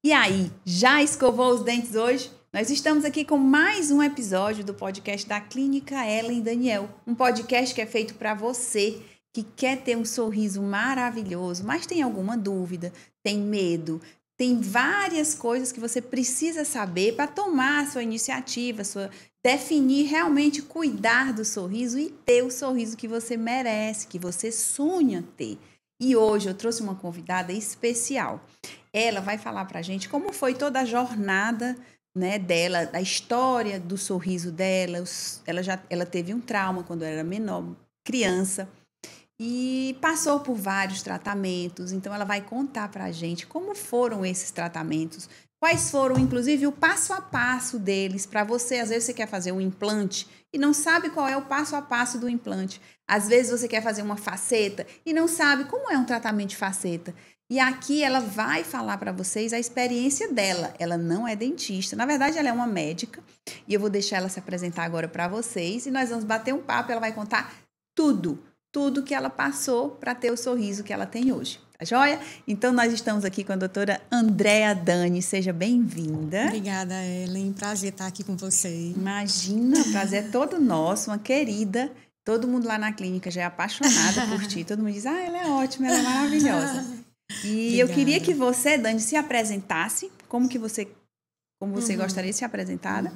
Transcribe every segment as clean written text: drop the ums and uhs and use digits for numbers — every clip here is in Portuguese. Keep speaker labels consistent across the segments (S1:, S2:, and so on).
S1: E aí, já escovou os dentes hoje? Nós estamos aqui com mais um episódio do podcast da Clínica Ellen Daniel. Um podcast que é feito para você que quer ter um sorriso maravilhoso, mas tem alguma dúvida, tem medo, tem várias coisas que você precisa saber para tomar a sua iniciativa, definir realmente cuidar do sorriso e ter o sorriso que você merece, que você sonha ter. E hoje eu trouxe uma convidada especial. Ela vai falar para a gente como foi toda a jornada, né, dela, a história do sorriso dela. Ela teve um trauma quando era menor, criança, e passou por vários tratamentos. Então ela vai contar para a gente como foram esses tratamentos, quais foram, inclusive, o passo a passo deles para você. Às vezes você quer fazer um implante e não sabe qual é o passo a passo do implante. Às vezes você quer fazer uma faceta e não sabe como é um tratamento de faceta. E aqui ela vai falar para vocês a experiência dela. Ela não é dentista, na verdade ela é uma médica. E eu vou deixar ela se apresentar agora para vocês e nós vamos bater um papo. Ela vai contar tudo que ela passou para ter o sorriso que ela tem hoje. Tá joia? Então nós estamos aqui com a doutora Andréa Dani. Seja bem-vinda.
S2: Obrigada, Ellen. Prazer estar aqui com você.
S1: Imagina, o prazer é todo nosso, uma querida. Todo mundo lá na clínica já é apaixonada por ti. Todo mundo diz, ela é ótima, ela é maravilhosa. E
S2: Obrigada.
S1: Eu queria que você, Dani, se apresentasse, como você gostaria de ser apresentada,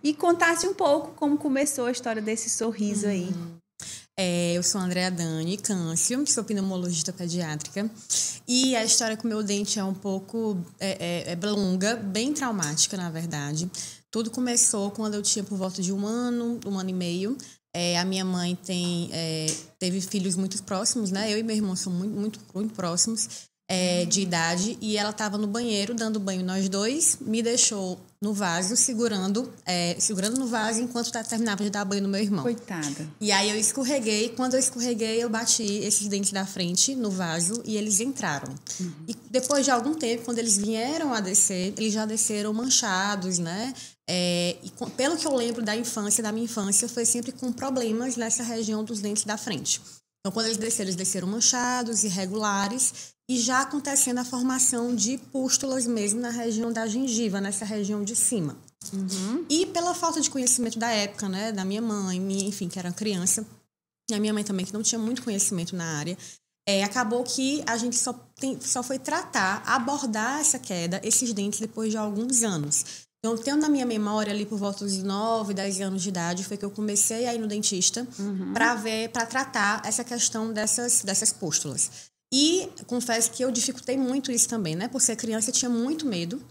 S1: e contasse um pouco como começou a história desse sorriso aí.
S2: Eu sou a Andréa Dani Câncio, sou pneumologista pediátrica, e a história com o meu dente é um pouco longa, bem traumática, na verdade. Tudo começou quando eu tinha por volta de um ano e meio. A minha mãe teve filhos muito próximos, né? Eu e meu irmão somos muito próximos de idade, e ela estava no banheiro dando banho nós dois, me deixou no vaso, segurando no vaso enquanto terminava de dar banho no meu irmão.
S1: Coitada.
S2: E aí eu escorreguei. Quando eu escorreguei, eu bati esses dentes da frente no vaso e eles entraram. E depois de algum tempo, quando eles vieram a descer, eles já desceram manchados, né? Pelo que eu lembro da minha infância, foi sempre com problemas nessa região dos dentes da frente. Então, quando eles desceram manchados, irregulares, e já acontecendo a formação de pústulas mesmo na região da gengiva, nessa região de cima. E pela falta de conhecimento da época, né, da minha mãe, enfim, que era criança, e a minha mãe também, que não tinha muito conhecimento na área, acabou que a gente só foi abordar essa queda, esses dentes, depois de alguns anos. Então, tendo na minha memória ali por volta dos 9, 10 anos de idade, foi que eu comecei a ir no dentista para tratar essa questão dessas pústulas. E confesso que eu dificultei muito isso também, né? Por ser criança, eu tinha muito medo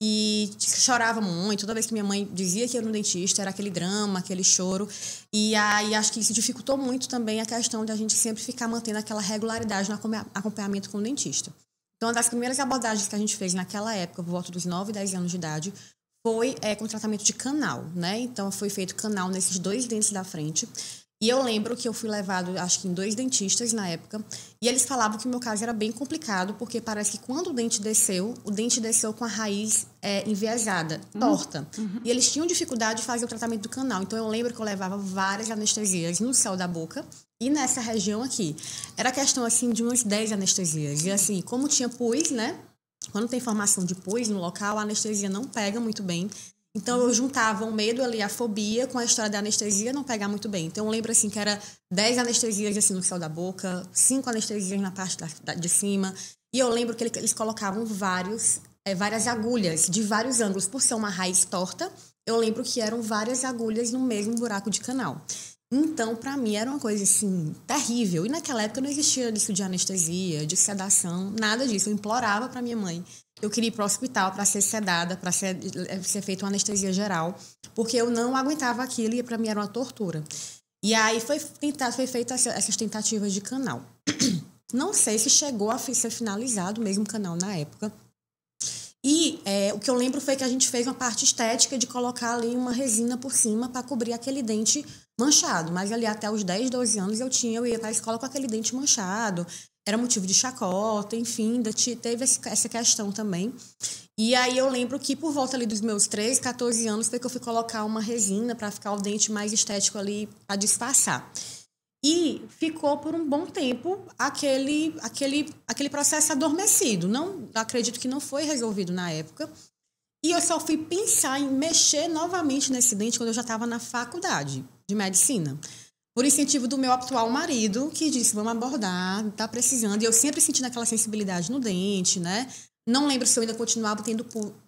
S2: e chorava muito. Toda vez que minha mãe dizia que ia no dentista, era aquele drama, aquele choro. E aí acho que isso dificultou muito também a questão de a gente sempre ficar mantendo aquela regularidade no acompanhamento com o dentista. Então, uma das primeiras abordagens que a gente fez naquela época, por volta dos 9, 10 anos de idade, foi com tratamento de canal, né? Então, foi feito canal nesses 2 dentes da frente. E eu lembro que eu fui levado, acho que em 2 dentistas na época, e eles falavam que o meu caso era bem complicado, porque parece que quando o dente desceu com a raiz enviesada, torta. E eles tinham dificuldade de fazer o tratamento do canal. Então, eu lembro que eu levava várias anestesias no céu da boca e nessa região aqui. Era questão, assim, de umas 10 anestesias. E, assim, como tinha pus, né? Quando tem formação de pus no local, a anestesia não pega muito bem. Então, eu juntava o medo ali, a fobia, com a história da anestesia não pegar muito bem. Então, eu lembro, assim, que era 10 anestesias, assim, no céu da boca, 5 anestesias na parte de cima. E eu lembro que eles colocavam várias agulhas de vários ângulos. Por ser uma raiz torta, eu lembro que eram várias agulhas no mesmo buraco de canal. Então, para mim, era uma coisa, assim, terrível. E naquela época não existia isso de anestesia, de sedação, nada disso. Eu implorava para minha mãe. Eu queria ir para o hospital para ser sedada, para ser feita uma anestesia geral, porque eu não aguentava aquilo e para mim era uma tortura. E aí foi feita essas tentativas de canal. Não sei se chegou a ser finalizado mesmo o canal na época. E o que eu lembro foi que a gente fez uma parte estética de colocar ali uma resina por cima para cobrir aquele dente manchado. Mas ali até os 10, 12 anos eu ia para a escola com aquele dente manchado. Era motivo de chacota, enfim, teve essa questão também. E aí eu lembro que por volta ali dos meus 13, 14 anos foi que eu fui colocar uma resina para ficar o dente mais estético ali, para disfarçar. E ficou por um bom tempo aquele processo adormecido. Não, acredito que não foi resolvido na época. E eu só fui pensar em mexer novamente nesse dente quando eu já estava na faculdade de medicina. Por incentivo do meu atual marido, que disse, vamos abordar, tá precisando. E eu sempre sentindo aquela sensibilidade no dente, né? Não lembro se eu ainda continuava tendo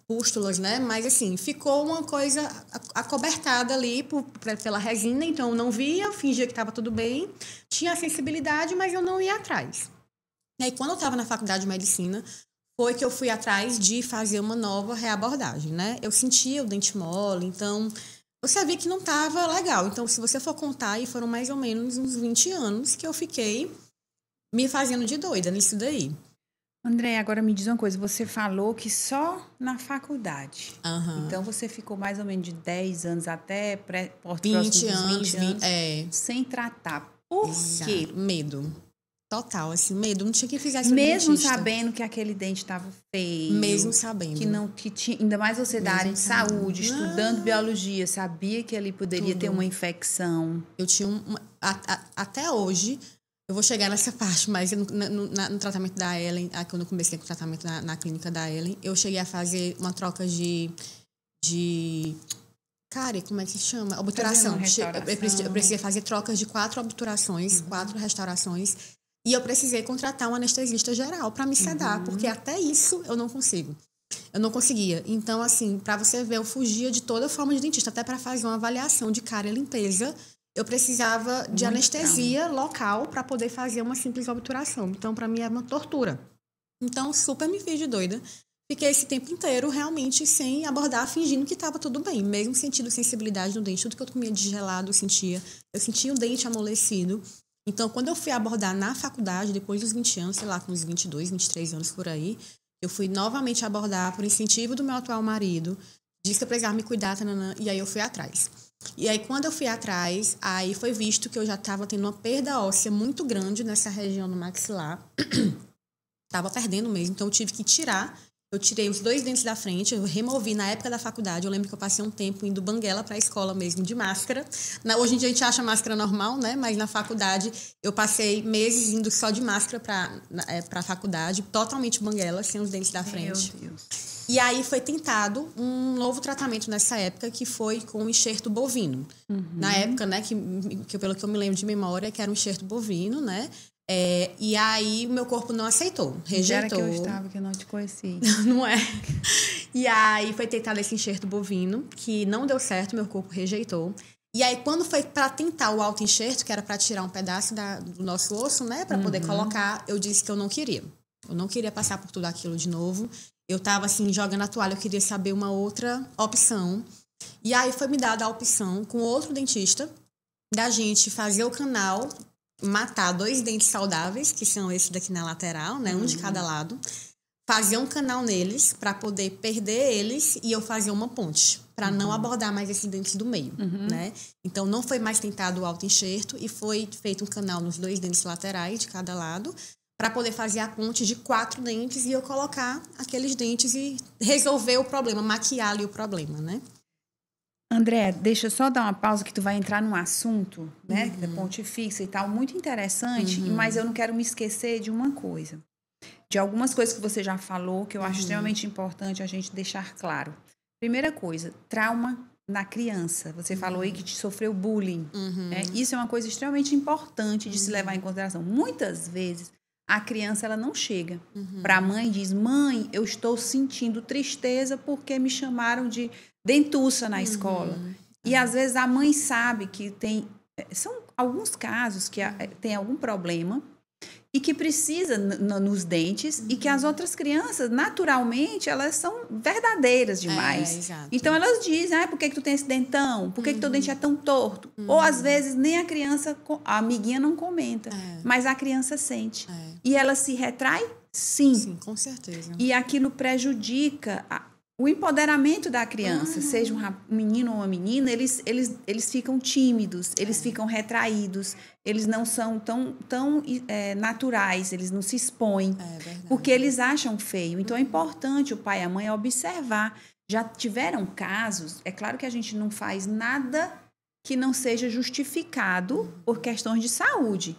S2: pústulas, né? Mas, assim, ficou uma coisa acobertada ali pela resina. Então, eu não via, eu fingia que estava tudo bem. Tinha sensibilidade, mas eu não ia atrás. E aí, quando eu estava na faculdade de medicina, foi que eu fui atrás de fazer uma nova reabordagem, né? Eu sentia o dente mole, então você via que não estava legal. Então, se você for contar, aí foram mais ou menos uns 20 anos que eu fiquei me fazendo de doida nisso daí.
S1: André, agora me diz uma coisa. Você falou que só na faculdade.
S2: Uhum.
S1: Então, você ficou mais ou menos de 10 anos até
S2: 20 anos,
S1: 20 anos sem tratar. Por quê?
S2: Medo. Total, assim, medo. Não tinha quem fizesse
S1: mesmo sabendo que aquele dente estava feio.
S2: Mesmo sabendo.
S1: Que tinha, ainda mais você da área de saúde, estudando biologia, sabia que ali poderia ter uma infecção.
S2: Eu tinha até hoje, eu vou chegar nessa parte, mas no tratamento da Ellen, quando eu comecei com o tratamento na clínica da Ellen, eu cheguei a fazer uma troca de cara, como é que se chama? Obturação. Eu precisei fazer trocas de 4 obturações, 4 restaurações. E eu precisei contratar um anestesista geral para me sedar, porque até isso eu não consigo. Eu não conseguia. Então, assim, para você ver, eu fugia de toda forma de dentista. Até para fazer uma avaliação de cárie e limpeza, eu precisava de anestesia local para poder fazer uma simples obturação. Então, para mim, era uma tortura. Então, super me fiz de doida. Fiquei esse tempo inteiro realmente sem abordar, fingindo que estava tudo bem. Mesmo sentindo sensibilidade no dente, tudo que eu comia de gelado eu sentia. Eu sentia o dente amolecido. Então, quando eu fui abordar na faculdade, depois dos 20 anos, sei lá, com uns 22, 23 anos por aí, eu fui novamente abordar por incentivo do meu atual marido, disse que eu precisava me cuidar, e aí eu fui atrás. E aí, quando eu fui atrás, aí foi visto que eu já estava tendo uma perda óssea muito grande nessa região do maxilar. Estava perdendo mesmo, então eu tive que tirar. Eu tirei os 2 dentes da frente, eu removi na época da faculdade. Eu lembro que eu passei um tempo indo banguela para a escola mesmo, de máscara. Hoje em dia a gente acha máscara normal, né? Mas na faculdade eu passei meses indo só de máscara para a faculdade, totalmente banguela, sem os dentes da frente.
S1: Meu Deus.
S2: E aí foi tentado um novo tratamento nessa época, que foi com o enxerto bovino. Na época, né, que pelo que eu me lembro de memória, que era um enxerto bovino, né? E aí o meu corpo não aceitou, rejeitou.
S1: Era que eu estava, que eu não te conheci.
S2: Não é? E aí foi tentado esse enxerto bovino, que não deu certo, meu corpo rejeitou. E aí quando foi para tentar o auto-enxerto, que era para tirar um pedaço do nosso osso, né, para poder colocar, eu disse que eu não queria. Eu não queria passar por tudo aquilo de novo. Eu tava assim, jogando a toalha, eu queria saber uma outra opção. E aí foi me dada a opção, com outro dentista, da gente fazer o canal, matar 2 dentes saudáveis, que são esses daqui na lateral, né? Um de cada lado. Fazer um canal neles para poder perder eles e eu fazer uma ponte, para não abordar mais esses dentes do meio, né? Então, não foi mais tentado o auto-enxerto e foi feito um canal nos 2 dentes laterais de cada lado para poder fazer a ponte de 4 dentes e eu colocar aqueles dentes e resolver o problema, maquiar ali o problema, né?
S1: André, deixa eu só dar uma pausa que tu vai entrar num assunto, né, da ponte fixa e tal, muito interessante, mas eu não quero me esquecer de uma coisa. De algumas coisas que você já falou, que eu acho extremamente importante a gente deixar claro. Primeira coisa, trauma na criança. Você falou aí que te sofreu bullying. Né? Isso é uma coisa extremamente importante de se levar em consideração. Muitas vezes, a criança ela não chega para a mãe e diz, mãe, eu estou sentindo tristeza porque me chamaram de dentuça na escola. E às vezes a mãe sabe que são alguns casos que tem algum problema e que precisa nos dentes e que as outras crianças, naturalmente, elas são verdadeiras demais. Então elas dizem, por que tu tem esse dentão? Por que teu dente é tão torto? Ou às vezes nem a criança, a amiguinha não comenta, mas a criança sente. E ela se retrai? Sim.
S2: Sim, com certeza.
S1: E aquilo prejudica o empoderamento da criança, seja um menino ou uma menina, eles ficam tímidos, eles ficam retraídos, eles não são tão naturais, eles não se expõem, porque eles acham feio. Então, é importante o pai e a mãe observar. Já tiveram casos, é claro que a gente não faz nada que não seja justificado por questões de saúde,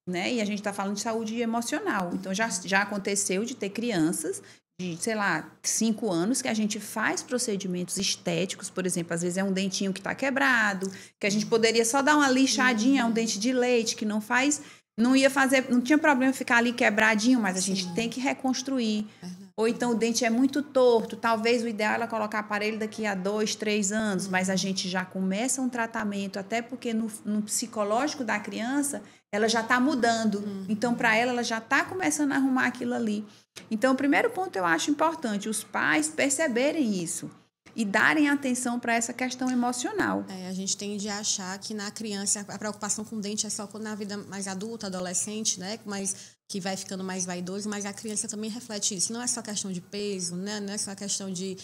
S1: né? E a gente está falando de saúde emocional. Então, já aconteceu de ter crianças de, sei lá, 5 anos que a gente faz procedimentos estéticos, por exemplo, às vezes é um dentinho que está quebrado, que a gente poderia só dar uma lixadinha, um dente de leite que não faz, não ia fazer, não tinha problema ficar ali quebradinho, mas a gente tem que reconstruir. Ou então o dente é muito torto, talvez o ideal é colocar aparelho daqui a 2, 3 anos, mas a gente já começa um tratamento, até porque no psicológico da criança, ela já está mudando. Então, para ela já está começando a arrumar aquilo ali. Então, o primeiro ponto eu acho importante, os pais perceberem isso e darem atenção para essa questão emocional.
S2: A gente tende a achar que na criança a preocupação com o dente é só na vida mais adulta, adolescente, né? Mas que vai ficando mais vaidoso, mas a criança também reflete isso. Não é só questão de peso, né? Não é só questão de...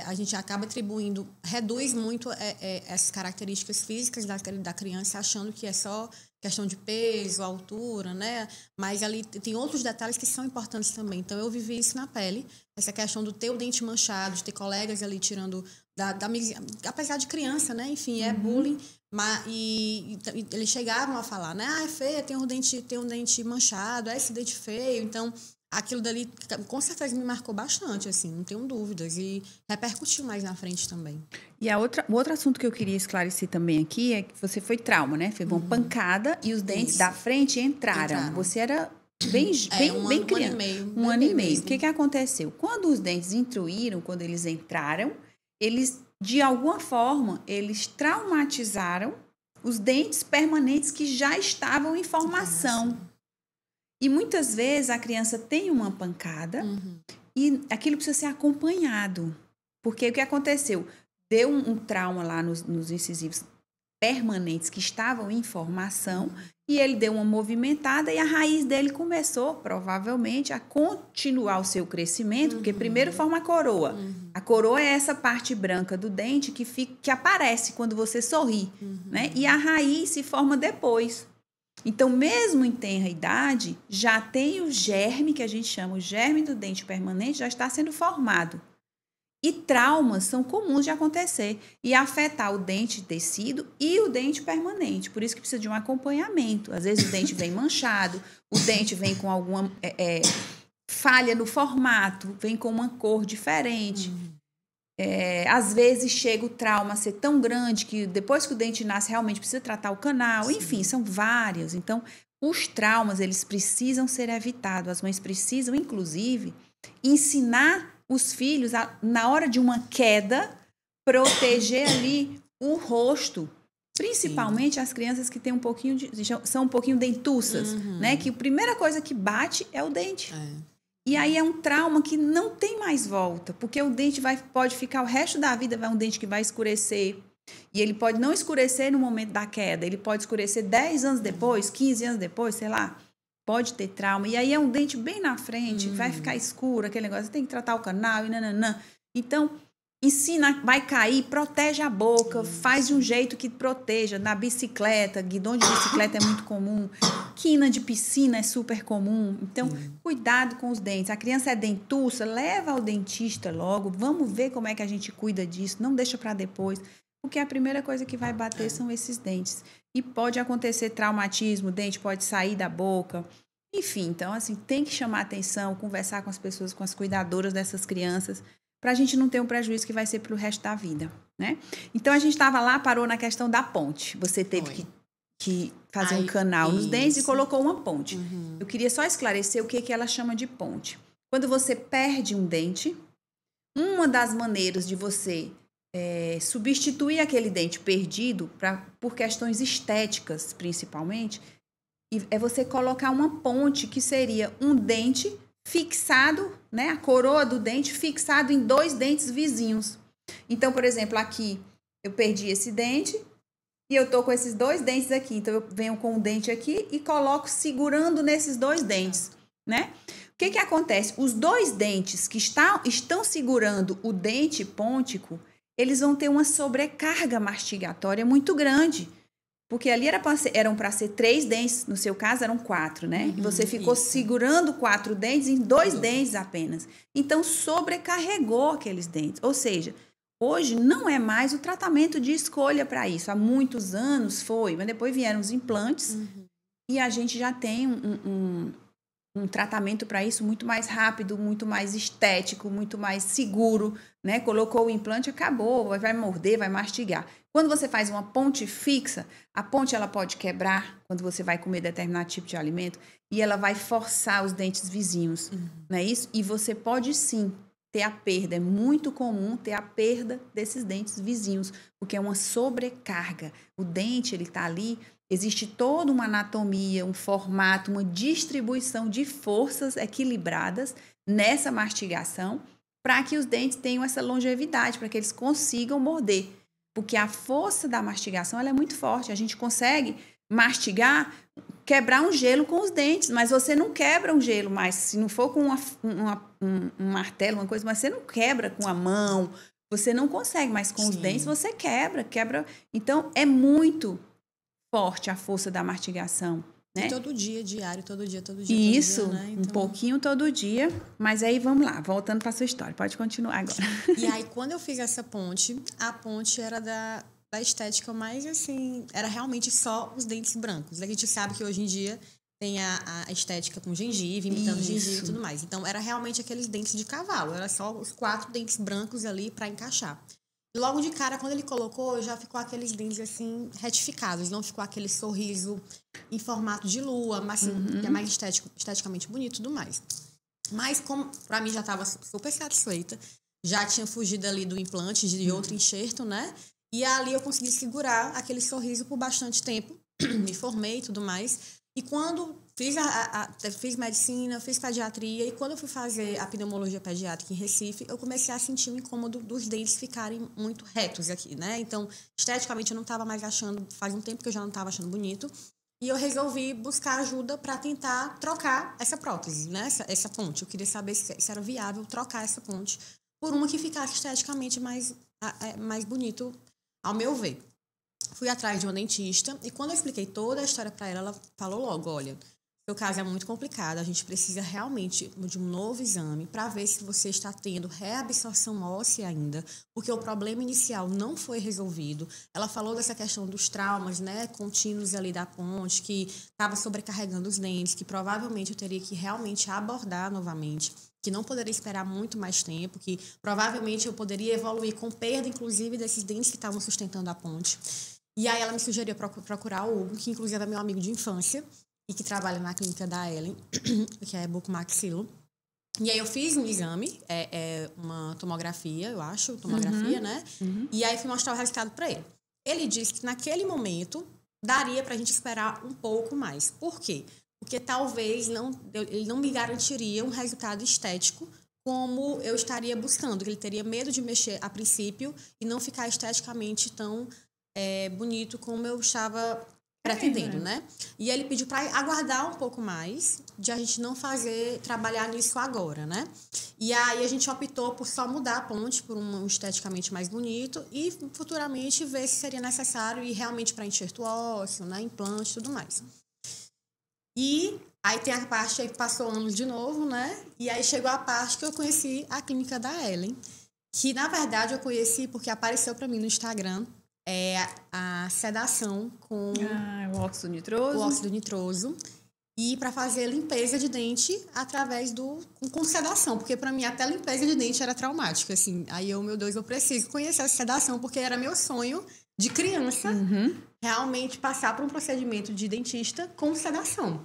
S2: a gente acaba atribuindo, reduz muito essas características físicas da criança, achando que é só questão de peso, altura, né? Mas ali tem outros detalhes que são importantes também. Então, eu vivi isso na pele, essa questão do ter o dente manchado, de ter colegas ali tirando apesar de criança, né? Enfim, é bullying. E eles chegavam a falar, né? É feia, tem um dente manchado, esse dente feio. Então, aquilo dali, com certeza, me marcou bastante, assim, não tenho dúvidas. E repercutiu mais na frente também.
S1: E o outro assunto que eu queria esclarecer também aqui é que você foi trauma, né? Foi uma pancada e os dentes da frente entraram. Você era bem criança. Um ano e meio. O que aconteceu? Quando os dentes intruíram, quando eles entraram, eles, de alguma forma, eles traumatizaram os dentes permanentes que já estavam em formação. E muitas vezes a criança tem uma pancada e aquilo precisa ser acompanhado. Porque o que aconteceu? Deu um trauma lá nos incisivos permanentes que estavam em formação e ele deu uma movimentada e a raiz dele começou, provavelmente, a continuar o seu crescimento, porque primeiro forma a coroa. A coroa é essa parte branca do dente que aparece quando você sorri, né? E a raiz se forma depois. Então, mesmo em tenra idade, já tem o germe, que a gente chama o germe do dente permanente, já está sendo formado. E traumas são comuns de acontecer e afetar o dente tecido e o dente permanente. Por isso que precisa de um acompanhamento. Às vezes o dente vem manchado, o dente vem com alguma falha no formato, vem com uma cor diferente. Às vezes chega o trauma a ser tão grande que depois que o dente nasce realmente precisa tratar o canal. Enfim, são vários. Então, os traumas, eles precisam ser evitados. As mães precisam, inclusive, ensinar os filhos, na hora de uma queda, proteger ali o rosto. Principalmente as crianças que têm são um pouquinho dentuças, né? Que a primeira coisa que bate é o dente. E aí é um trauma que não tem mais volta, porque o dente pode ficar o resto da vida, um dente que vai escurecer. E ele pode não escurecer no momento da queda, ele pode escurecer 10 anos depois, 15 anos depois, sei lá. Pode ter trauma. E aí é um dente bem na frente, vai ficar escuro, aquele negócio, tem que tratar o canal e nananã. Então, ensina, vai cair, protege a boca, faz de um jeito que proteja. Na bicicleta, guidão de bicicleta é muito comum, quina de piscina é super comum. Então, cuidado com os dentes. A criança é dentuça, leva ao dentista logo, vamos ver como é que a gente cuida disso, não deixa para depois, porque a primeira coisa que vai bater são esses dentes. E pode acontecer traumatismo, o dente pode sair da boca. Enfim, então, assim, tem que chamar atenção, conversar com as pessoas, com as cuidadoras dessas crianças, para a gente não ter um prejuízo que vai ser para o resto da vida, né? Então, a gente estava lá, parou na questão da ponte. Você teve que fazer um canal nos dentes e colocou uma ponte. Eu queria só esclarecer o que ela chama de ponte. Quando você perde um dente, uma das maneiras de você substituir aquele dente perdido por questões estéticas, principalmente, é você colocar uma ponte que seria um dente fixado, né, a coroa do dente fixado em 2 dentes vizinhos. Então, por exemplo, aqui eu perdi esse dente e eu tô com esses 2 dentes aqui. Então, eu venho com um dente aqui e coloco segurando nesses 2 dentes, né? O que acontece? Os 2 dentes que estão segurando o dente pôntico, eles vão ter uma sobrecarga mastigatória muito grande. Porque ali eram para ser 3 dentes, no seu caso eram 4, né? E você ficou segurando 4 dentes em 2 dentes apenas. Então, sobrecarregou aqueles dentes. Ou seja, Hoje não é mais o tratamento de escolha para isso. Há muitos anos foi, mas depois vieram os implantes e a gente já tem um tratamento para isso muito mais rápido, muito mais estético, muito mais seguro, né? Colocou o implante, acabou, vai morder, vai mastigar. Quando você faz uma ponte fixa, a ponte ela pode quebrar quando você vai comer determinado tipo de alimento e ela vai forçar os dentes vizinhos, não é isso? E você pode sim ter a perda, é muito comum ter a perda desses dentes vizinhos, porque é uma sobrecarga. O dente, ele está ali, existe toda uma anatomia, um formato, uma distribuição de forças equilibradas nessa mastigação para que os dentes tenham essa longevidade, para que eles consigam morder. Porque a força da mastigação ela é muito forte. A gente consegue mastigar, quebrar um gelo com os dentes, mas você não quebra um gelo mais. Se não for com um martelo, uma coisa, mas você não quebra com a mão, você não consegue, mas com os dentes você quebra. Então, é muito forte a força da mastigação. Né?
S2: E todo dia, diário, todo dia.
S1: Isso,
S2: todo dia, né? Então...
S1: um pouquinho todo dia. Mas aí, vamos lá, voltando para a sua história. Pode continuar agora.
S2: E aí, quando eu fiz essa ponte, a ponte era da estética mais, assim... Era realmente só os dentes brancos. A gente sabe que hoje em dia tem a estética com gengiva, imitando gengiva e tudo mais. Então, era realmente aqueles dentes de cavalo. Era só os 4 dentes brancos ali para encaixar. E logo de cara, quando ele colocou, já ficou aqueles dentes, assim, retificados. Não ficou aquele sorriso em formato de lua, mas assim, que é mais esteticamente bonito e tudo mais. Mas, como pra mim já estava super satisfeita, já tinha fugido ali do implante, de outro enxerto, né? E ali eu consegui segurar aquele sorriso por bastante tempo. Me formei e tudo mais. E quando fiz medicina, fiz pediatria, e quando eu fui fazer a pneumologia pediátrica em Recife, eu comecei a sentir o incômodo dos dentes ficarem muito retos aqui, né? Então, esteticamente, eu não estava mais achando, faz um tempo que eu já não estava achando bonito, e eu resolvi buscar ajuda para tentar trocar essa prótese, né? Essa ponte. Eu queria saber se era viável trocar essa ponte por uma que ficasse esteticamente mais bonito, ao meu ver. Fui atrás de uma dentista e quando eu expliquei toda a história para ela, ela falou logo, olha, seu caso é muito complicado, a gente precisa realmente de um novo exame para ver se você está tendo reabsorção óssea ainda, porque o problema inicial não foi resolvido. Ela falou dessa questão dos traumas, né, contínuos ali da ponte, que estava sobrecarregando os dentes, que provavelmente eu teria que realmente abordar novamente, que não poderia esperar muito mais tempo, que provavelmente eu poderia evoluir com perda, inclusive, desses dentes que estavam sustentando a ponte. E aí ela me sugeriu procurar o Hugo, que inclusive é meu amigo de infância e que trabalha na clínica da Ellen, que é bucomaxilo. E aí eu fiz um exame, uma tomografia, eu acho, né? E aí fui mostrar o resultado para ele. Ele disse que naquele momento daria pra gente esperar um pouco mais. Por quê? Porque talvez ele não me garantiria um resultado estético como eu estaria buscando. Ele teria medo de mexer a princípio e não ficar esteticamente tão bonito como eu estava pretendendo, né? E ele pediu para aguardar um pouco mais, de a gente não trabalhar nisso agora, né? E aí a gente optou por só mudar a ponte por um esteticamente mais bonito e futuramente ver se seria necessário ir realmente para enxerto ósseo, né? Implante e tudo mais. E aí tem a parte aí que passou anos de novo, né? E aí chegou a parte que eu conheci a clínica da Ellen, que na verdade eu conheci porque apareceu para mim no Instagram a sedação com
S1: o óxido nitroso.
S2: O óxido nitroso. E para fazer limpeza de dente através com sedação, porque para mim até limpeza de dente era traumática, assim. Aí meu Deus, eu preciso conhecer a sedação, porque era meu sonho de criança realmente passar por um procedimento de dentista com sedação.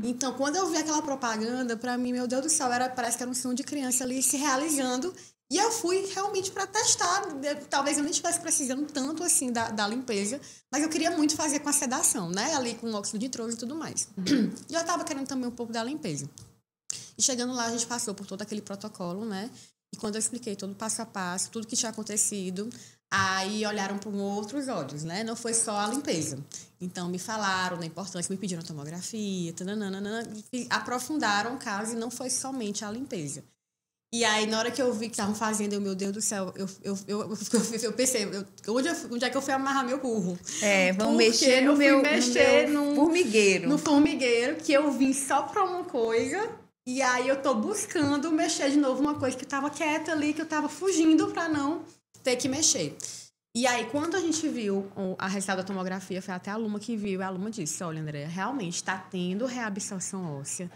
S2: Então, quando eu vi aquela propaganda, para mim, meu Deus do céu, parece que era um sonho de criança ali se realizando. E eu fui realmente para testar. Talvez eu nem estivesse precisando tanto assim da limpeza, mas eu queria muito fazer com a sedação, né? Ali com o óxido nitroso e tudo mais. E eu estava querendo também um pouco da limpeza. E chegando lá, a gente passou por todo aquele protocolo, né? E quando eu expliquei todo o passo a passo, tudo que tinha acontecido, aí olharam por outros olhos, né? Não foi só a limpeza. Então, me falaram da importância, me pediram tomografia, aprofundaram o caso e não foi somente a limpeza. E aí, na hora que eu vi que estavam fazendo, meu Deus do céu, eu pensei, onde é que eu fui amarrar meu burro?
S1: Vamos mexer no formigueiro.
S2: No formigueiro, que eu vim só pra uma coisa, e aí eu tô buscando mexer de novo uma coisa que tava quieta ali, que eu tava fugindo pra não ter que mexer. E aí, quando a gente viu a resultado da tomografia, foi até a Luma que viu, e a Luma disse, olha, Andréia, realmente está tendo reabsorção óssea.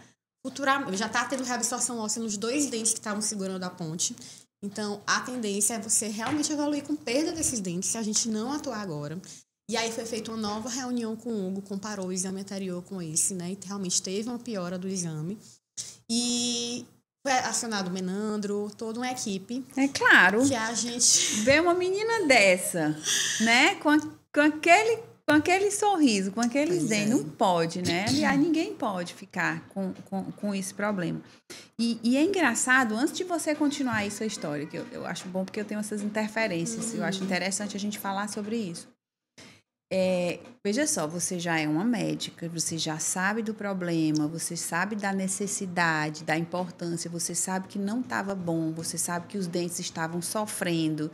S2: Futuramente, já está tendo reabsorção óssea nos 2 dentes que estavam segurando a ponte. Então, a tendência é você realmente evoluir com perda desses dentes, se a gente não atuar agora. E aí foi feita uma nova reunião com o Hugo, comparou o exame anterior com esse, né? E realmente teve uma piora do exame. E foi acionado o Menandro, toda uma equipe.
S1: É claro.
S2: Que a gente...
S1: Vê uma menina dessa, né? Com aquele sorriso, com aqueles dentes. Não pode, né? Aliás, ninguém pode ficar com esse problema. E é engraçado, antes de você continuar aí sua história, que eu acho bom porque eu tenho essas interferências. Eu acho interessante a gente falar sobre isso. Veja só, você já é uma médica, você já sabe do problema, você sabe da necessidade, da importância, você sabe que não estava bom, você sabe que os dentes estavam sofrendo.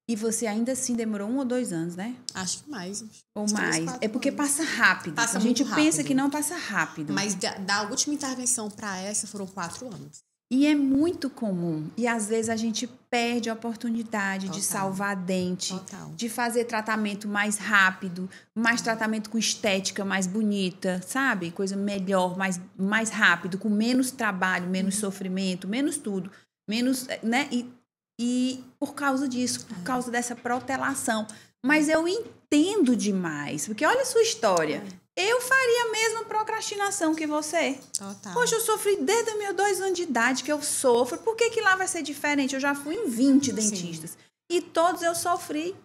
S1: E você ainda assim demorou 1 ou 2 anos, né?
S2: Acho que mais.
S1: Ou mais. É porque
S2: anos.
S1: Passa rápido.
S2: Passa
S1: a gente
S2: muito
S1: pensa
S2: rápido.
S1: que não passa rápido.
S2: Mas da última intervenção para essa foram 4 anos.
S1: E é muito comum. E às vezes a gente perde a oportunidade de salvar dente, de fazer tratamento mais rápido, mais tratamento com estética mais bonita, sabe? Coisa melhor, mais rápido, com menos trabalho, menos sofrimento, menos tudo. Menos, né? E por causa disso, por causa dessa protelação. Mas eu entendo demais, porque olha a sua história. Eu faria a mesma procrastinação que você.
S2: Total.
S1: Poxa, eu sofri desde os meus 2 anos de idade que eu sofro. Por que lá vai ser diferente? Eu já fui em 20 dentistas. E todos eu sofri.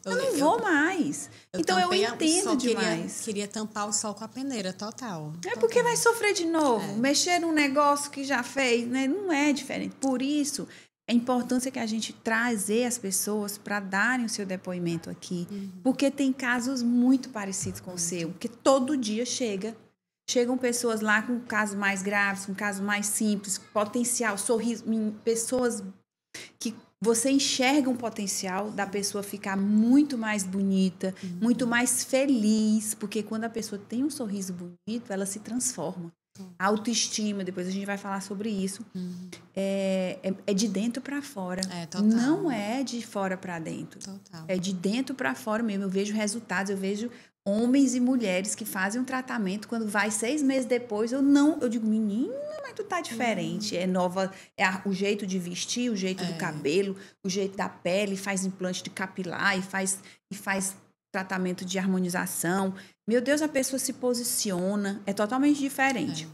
S1: Eu não vou mais. Então eu entendo demais.
S2: Queria tampar o sol com a peneira, total.
S1: Porque vai sofrer de novo. Mexer num negócio que já fez, né? Não é diferente. Por isso, a importância que a gente trazer as pessoas para darem o seu depoimento aqui. Porque tem casos muito parecidos com o seu. Porque todo dia chegam pessoas lá com casos mais graves, com casos mais simples, potencial, sorriso, pessoas que você enxerga um potencial da pessoa ficar muito mais bonita, muito mais feliz. Porque quando a pessoa tem um sorriso bonito, ela se transforma. A autoestima, depois a gente vai falar sobre isso, é de dentro para fora. Não é de fora para dentro. É de dentro para fora mesmo. Eu vejo resultados, eu vejo homens e mulheres que fazem um tratamento, quando vai 6 meses depois, eu digo, menina, mas tu tá diferente. É nova, o jeito de vestir, o jeito do cabelo, o jeito da pele, faz implante de capilar e faz tratamento de harmonização. Meu Deus, a pessoa se posiciona. É totalmente diferente.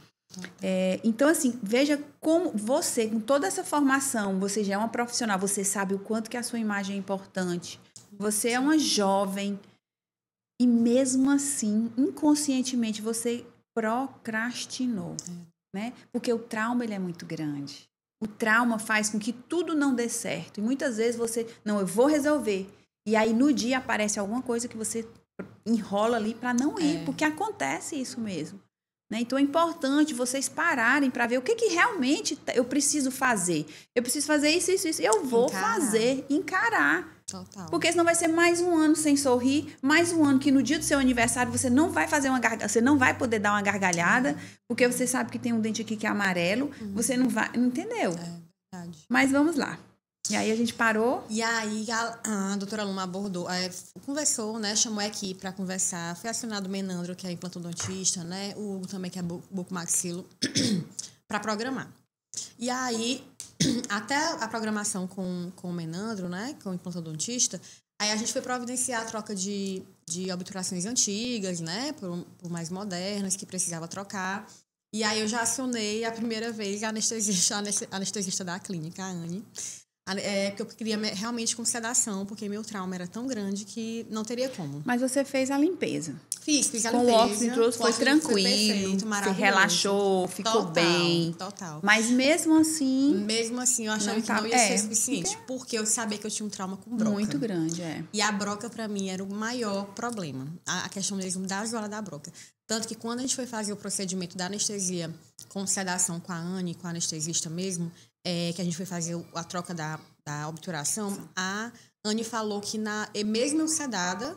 S1: Então, assim, veja como você, com toda essa formação, você já é uma profissional, você sabe o quanto que a sua imagem é importante. Você é uma jovem e mesmo assim, inconscientemente, você procrastinou. Né? Porque o trauma, ele é muito grande. O trauma faz com que tudo não dê certo. E muitas vezes você, não, eu vou resolver. E aí, no dia, aparece alguma coisa que você enrola ali para não ir, porque acontece isso mesmo. Né? Então, é importante vocês pararem para ver o que realmente eu preciso fazer. Eu preciso fazer isso. Eu vou fazer, encarar.
S2: Total.
S1: Porque senão vai ser mais um ano sem sorrir, mais um ano que no dia do seu aniversário você não vai fazer uma gargalhada, você não vai poder dar uma gargalhada, porque você sabe que tem um dente aqui que é amarelo, você não vai, não entendeu?
S2: Verdade.
S1: Mas vamos lá. E aí a gente parou.
S2: E aí a doutora Luma abordou, conversou, né? Chamou a equipe para conversar. Foi acionado o Menandro, que é implantodontista, né? O Hugo também, que é bucomaxilo, para programar. E aí, até a programação com o Menandro, né? Com o implantodontista, aí a gente foi providenciar a troca de obturações antigas, né? Por mais modernas, que precisava trocar. E aí eu já acionei a primeira vez a anestesista da clínica, a Anne. Porque eu queria realmente com sedação, porque meu trauma era tão grande que não teria como.
S1: Mas você fez a limpeza.
S2: Fiz a limpeza.
S1: Com o óxido foi tranquilo,
S2: foi perfeito, maravilhoso.
S1: Se relaxou, ficou bem.
S2: Total.
S1: Mas mesmo assim
S2: eu achava que não ia ser suficiente, porque eu sabia que eu tinha um trauma com broca.
S1: Muito grande,
S2: E a broca, pra mim, era o maior problema. A questão mesmo da zola da broca. Tanto que quando a gente foi fazer o procedimento da anestesia com sedação com a Anne, com a anestesista mesmo, que a gente foi fazer a troca da obturação, a Anne falou que mesmo eu sedada,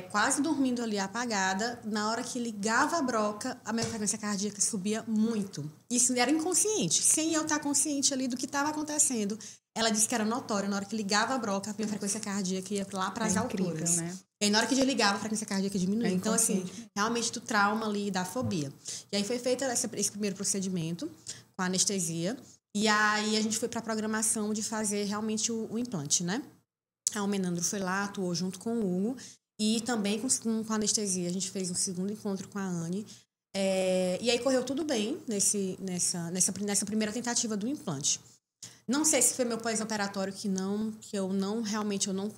S2: quase dormindo ali apagada, na hora que ligava a broca, a minha frequência cardíaca subia muito. Isso era inconsciente, sem eu estar consciente ali do que estava acontecendo. ela disse que era notório, na hora que ligava a broca, a minha frequência cardíaca ia lá para as alturas.
S1: Né?
S2: E aí, na hora que desligava, a frequência cardíaca diminuía. Então, assim, realmente do trauma ali, da fobia. E aí foi feito esse primeiro procedimento com anestesia. E aí a gente foi para a programação de fazer realmente o implante, né? A Menandro foi lá, atuou junto com o Hugo. E também com anestesia. A gente fez um segundo encontro com a Anne. E aí correu tudo bem nessa primeira tentativa do implante. Não sei se foi meu pós-operatório que eu não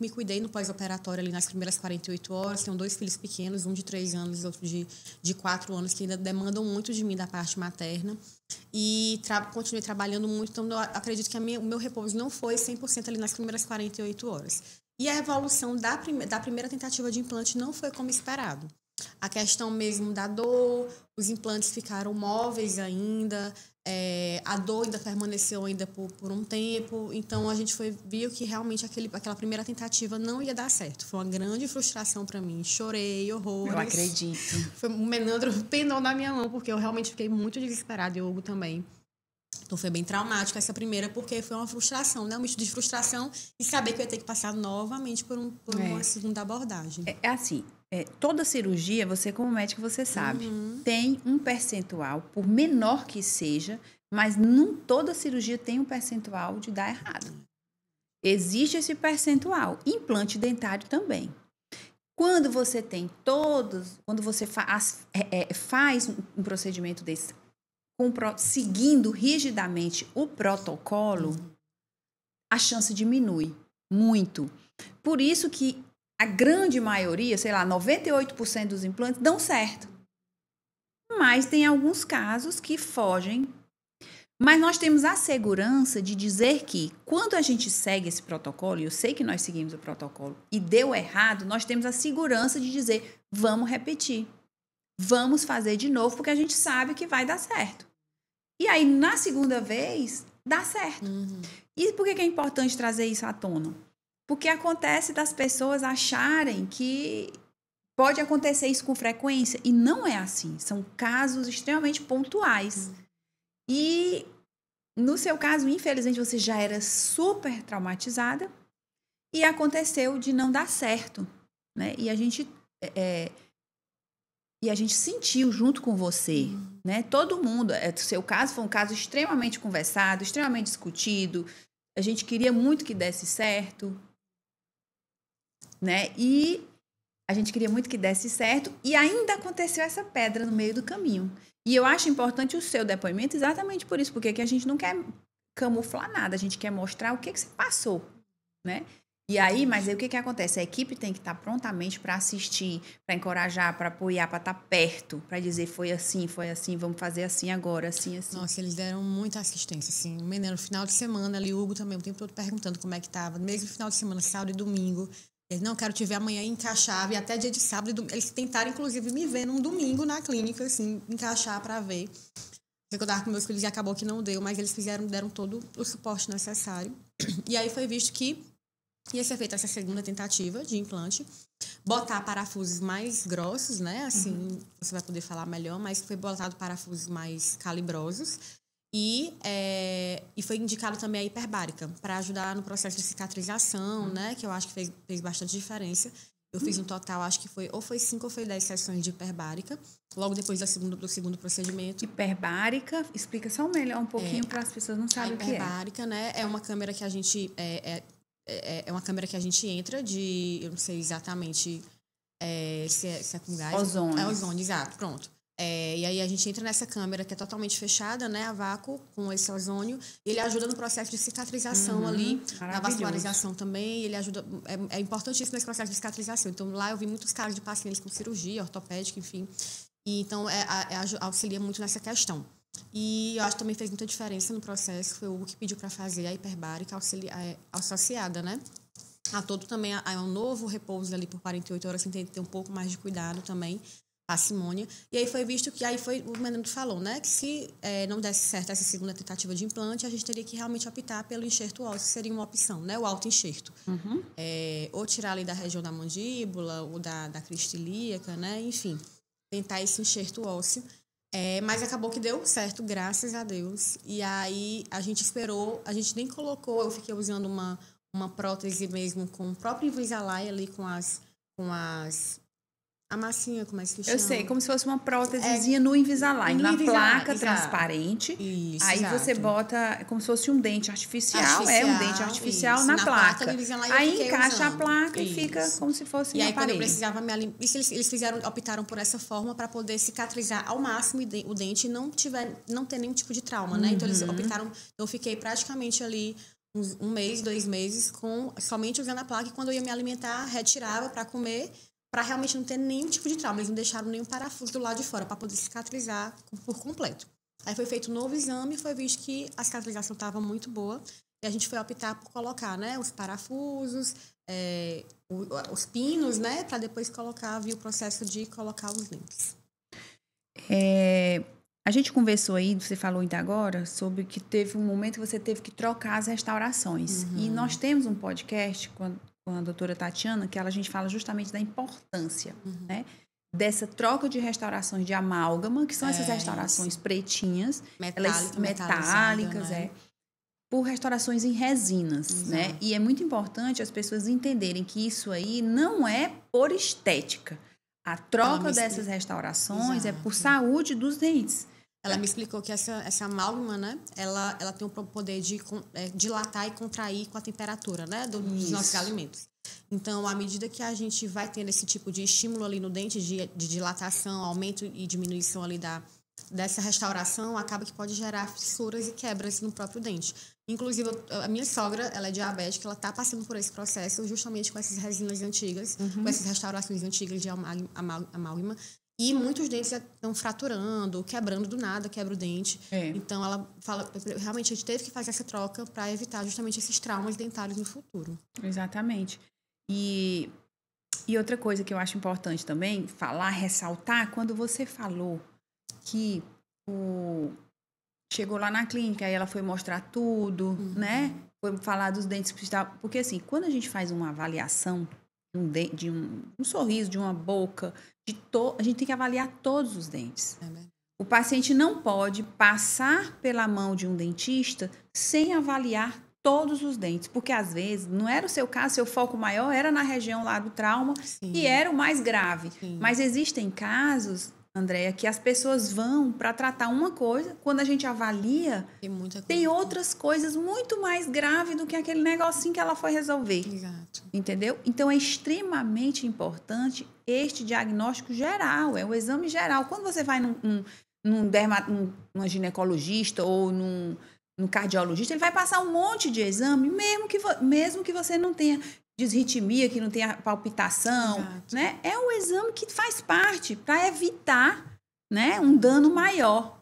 S2: me cuidei no pós-operatório ali nas primeiras 48 horas. Tenho 2 filhos pequenos, um de 3 anos e outro de 4 anos, que ainda demandam muito de mim da parte materna. E continuei trabalhando muito, então eu acredito que o meu repouso não foi 100% ali nas primeiras 48 horas. E a evolução da primeira tentativa de implante não foi como esperado. A questão mesmo da dor, os implantes ficaram móveis ainda, a dor ainda permaneceu ainda por um tempo. Então, a gente viu que realmente aquela primeira tentativa não ia dar certo. Foi uma grande frustração para mim. Chorei, horrores.
S1: Eu acredito.
S2: O Menandro penou na minha mão, porque eu realmente fiquei muito desesperada, e o Hugo também. Então, foi bem traumático essa primeira, porque foi uma frustração, né? Um misto de frustração e saber que eu ia ter que passar novamente por uma segunda abordagem.
S1: É assim, toda cirurgia, você como médico, você sabe, tem um percentual, por menor que seja, mas não toda cirurgia tem um percentual de dar errado. Existe esse percentual. Implante dentário também. Quando você tem quando você faz um procedimento desse, seguindo rigidamente o protocolo, a chance diminui muito. Por isso que a grande maioria, sei lá, 98% dos implantes dão certo. Mas tem alguns casos que fogem. Mas nós temos a segurança de dizer que, quando a gente segue esse protocolo, e eu sei que nós seguimos o protocolo, e deu errado, nós temos a segurança de dizer, vamos repetir. Vamos fazer de novo, porque a gente sabe que vai dar certo. E aí, na segunda vez, dá certo. E por que é importante trazer isso à tona? Porque acontece das pessoas acharem que pode acontecer isso com frequência. E não é assim. São casos extremamente pontuais. E, no seu caso, infelizmente, você já era super traumatizada e aconteceu de não dar certo, né? E a gente sentiu junto com você, né? Todo mundo. O seu caso foi um caso extremamente conversado, extremamente discutido. A gente queria muito que desse certo, né? E a gente queria muito que desse certo e ainda aconteceu essa pedra no meio do caminho. E eu acho importante o seu depoimento exatamente por isso, porque aqui a gente não quer camuflar nada, a gente quer mostrar o que você passou, né? E aí, mas aí o que acontece? A equipe tem que estar prontamente para assistir, para encorajar, para apoiar, para estar perto, para dizer foi assim, vamos fazer assim agora, assim, assim.
S2: Nossa, eles deram muita assistência, assim. No final de semana, ali, o Hugo também, o tempo todo perguntando como é que estava. Mesmo no final de semana, sábado e domingo. Eles, não, quero te ver amanhã, encaixar. E até dia de sábado e domingo. Eles tentaram, inclusive, me ver num domingo na clínica, assim, encaixar para ver. Eu estava com meus filhos e acabou que não deu, mas eles deram todo o suporte necessário. E aí foi visto que ia ser feita essa segunda tentativa de implante, botar parafusos mais grossos, né? Assim, você vai poder falar melhor, mas foi botado parafusos mais calibrosos. E foi indicado também a hiperbárica, para ajudar no processo de cicatrização, né? Que eu acho que fez bastante diferença. Eu fiz um total, acho que foi 5 ou foi 10 sessões de hiperbárica, logo depois do segundo procedimento.
S1: Hiperbárica, explica só melhor um pouquinho para as pessoas não sabem o que é.
S2: A hiperbárica, né? É uma câmera que a gente... É uma câmera que a gente entra de... Eu não sei exatamente se é com gás.
S1: Ozônio.
S2: É ozônio, exato. Pronto. E aí a gente entra nessa câmera que é totalmente fechada, né? A vácuo, com esse ozônio. Ele ajuda no processo de cicatrização ali. Na vascularização também. Ele ajuda... É importantíssimo esse processo de cicatrização. Então, lá eu vi muitos casos de pacientes com cirurgia, ortopédica, enfim. E, então, auxilia muito nessa questão. E eu acho que também fez muita diferença no processo. Foi o Hugo que pediu para fazer a hiperbárica associada, né? A todo também é um novo repouso ali por 48 horas. Tem que ter um pouco mais de cuidado também, parcimônia. E aí foi visto que o Menandro falou, né? Que se não desse certo essa segunda tentativa de implante, a gente teria que realmente optar pelo enxerto ósseo, seria uma opção, né? O autoenxerto. Ou tirar ali da região da mandíbula, ou da crista ilíaca, né? Enfim, tentar esse enxerto ósseo. Mas acabou que deu certo, graças a Deus. E aí a gente esperou, a gente nem colocou, eu fiquei usando uma prótese mesmo com o próprio Invisalign ali com a massinha, como é que se chama?
S1: Eu sei, como se fosse uma prótesezinha no Invisalign, na placa transparente.
S2: Isso,
S1: aí
S2: exato.
S1: você bota como se fosse um dente artificial, um dente artificial
S2: isso.
S1: na
S2: placa
S1: placa. Aí encaixa a placa e fica como se fosse um
S2: aparelho. E aí quando eu precisava eles optaram por essa forma para poder cicatrizar ao máximo o dente e não ter nenhum tipo de trauma, né? Então eles optaram, eu fiquei praticamente ali um mês, 2 meses somente usando a placa, e quando eu ia me alimentar, retirava para comer, para realmente não ter nenhum tipo de trauma. Eles não deixaram nenhum parafuso do lado de fora para poder cicatrizar por completo. Aí foi feito um novo exame e foi visto que a cicatrização estava muito boa. E a gente foi optar por colocar, né, os parafusos, os pinos, né, para depois vir o processo de colocar os dentes.
S1: A gente conversou aí, você falou ainda agora, sobre que teve um momento que você teve que trocar as restaurações. E nós temos um podcast com a doutora Tatiana, que a gente fala justamente da importância, né, dessa troca de restaurações de amálgama, que são essas restaurações pretinhas, metálicas,
S2: né?
S1: Por restaurações em resinas, né? E é muito importante as pessoas entenderem que isso aí não é por estética. A troca dessas restaurações é por saúde dos dentes.
S2: Ela me explicou que essa amálgama, né, ela tem o poder de dilatar e contrair com a temperatura, né, dos nossos alimentos. Então, à medida que a gente vai tendo esse tipo de estímulo ali no dente, de dilatação, aumento e diminuição ali dessa restauração, acaba que pode gerar fissuras e quebras no próprio dente. Inclusive, a minha sogra, ela é diabética, ela está passando por esse processo justamente com essas resinas antigas, com essas restaurações antigas de amálgama. E muitos dentes estão fraturando, quebrando do nada, quebra o dente. Então, ela fala, realmente, a gente teve que fazer essa troca para evitar justamente esses traumas dentários no futuro.
S1: Exatamente. E outra coisa que eu acho importante também falar, ressaltar, quando você falou que chegou lá na clínica, aí ela foi mostrar tudo, né? Foi falar dos dentes que precisavam. Porque, assim, quando a gente faz uma avaliação de um sorriso, de uma boca, a gente tem que avaliar todos os dentes. O paciente não pode passar pela mão de um dentista sem avaliar todos os dentes, porque às vezes não era o seu caso, seu foco maior era na região lá do trauma, e era o mais grave. Mas existem casos, Andréia, que as pessoas vão para tratar uma coisa, quando a gente avalia, tem outras coisas muito mais graves do que aquele negocinho que ela foi resolver.
S2: Exato.
S1: Entendeu? Então, é extremamente importante este diagnóstico geral, é o exame geral. Quando você vai numa ginecologista ou num cardiologista, ele vai passar um monte de exame, mesmo que você não tenha disritmia, que não tenha palpitação, né? É o exame que faz parte para evitar, né, um dano maior.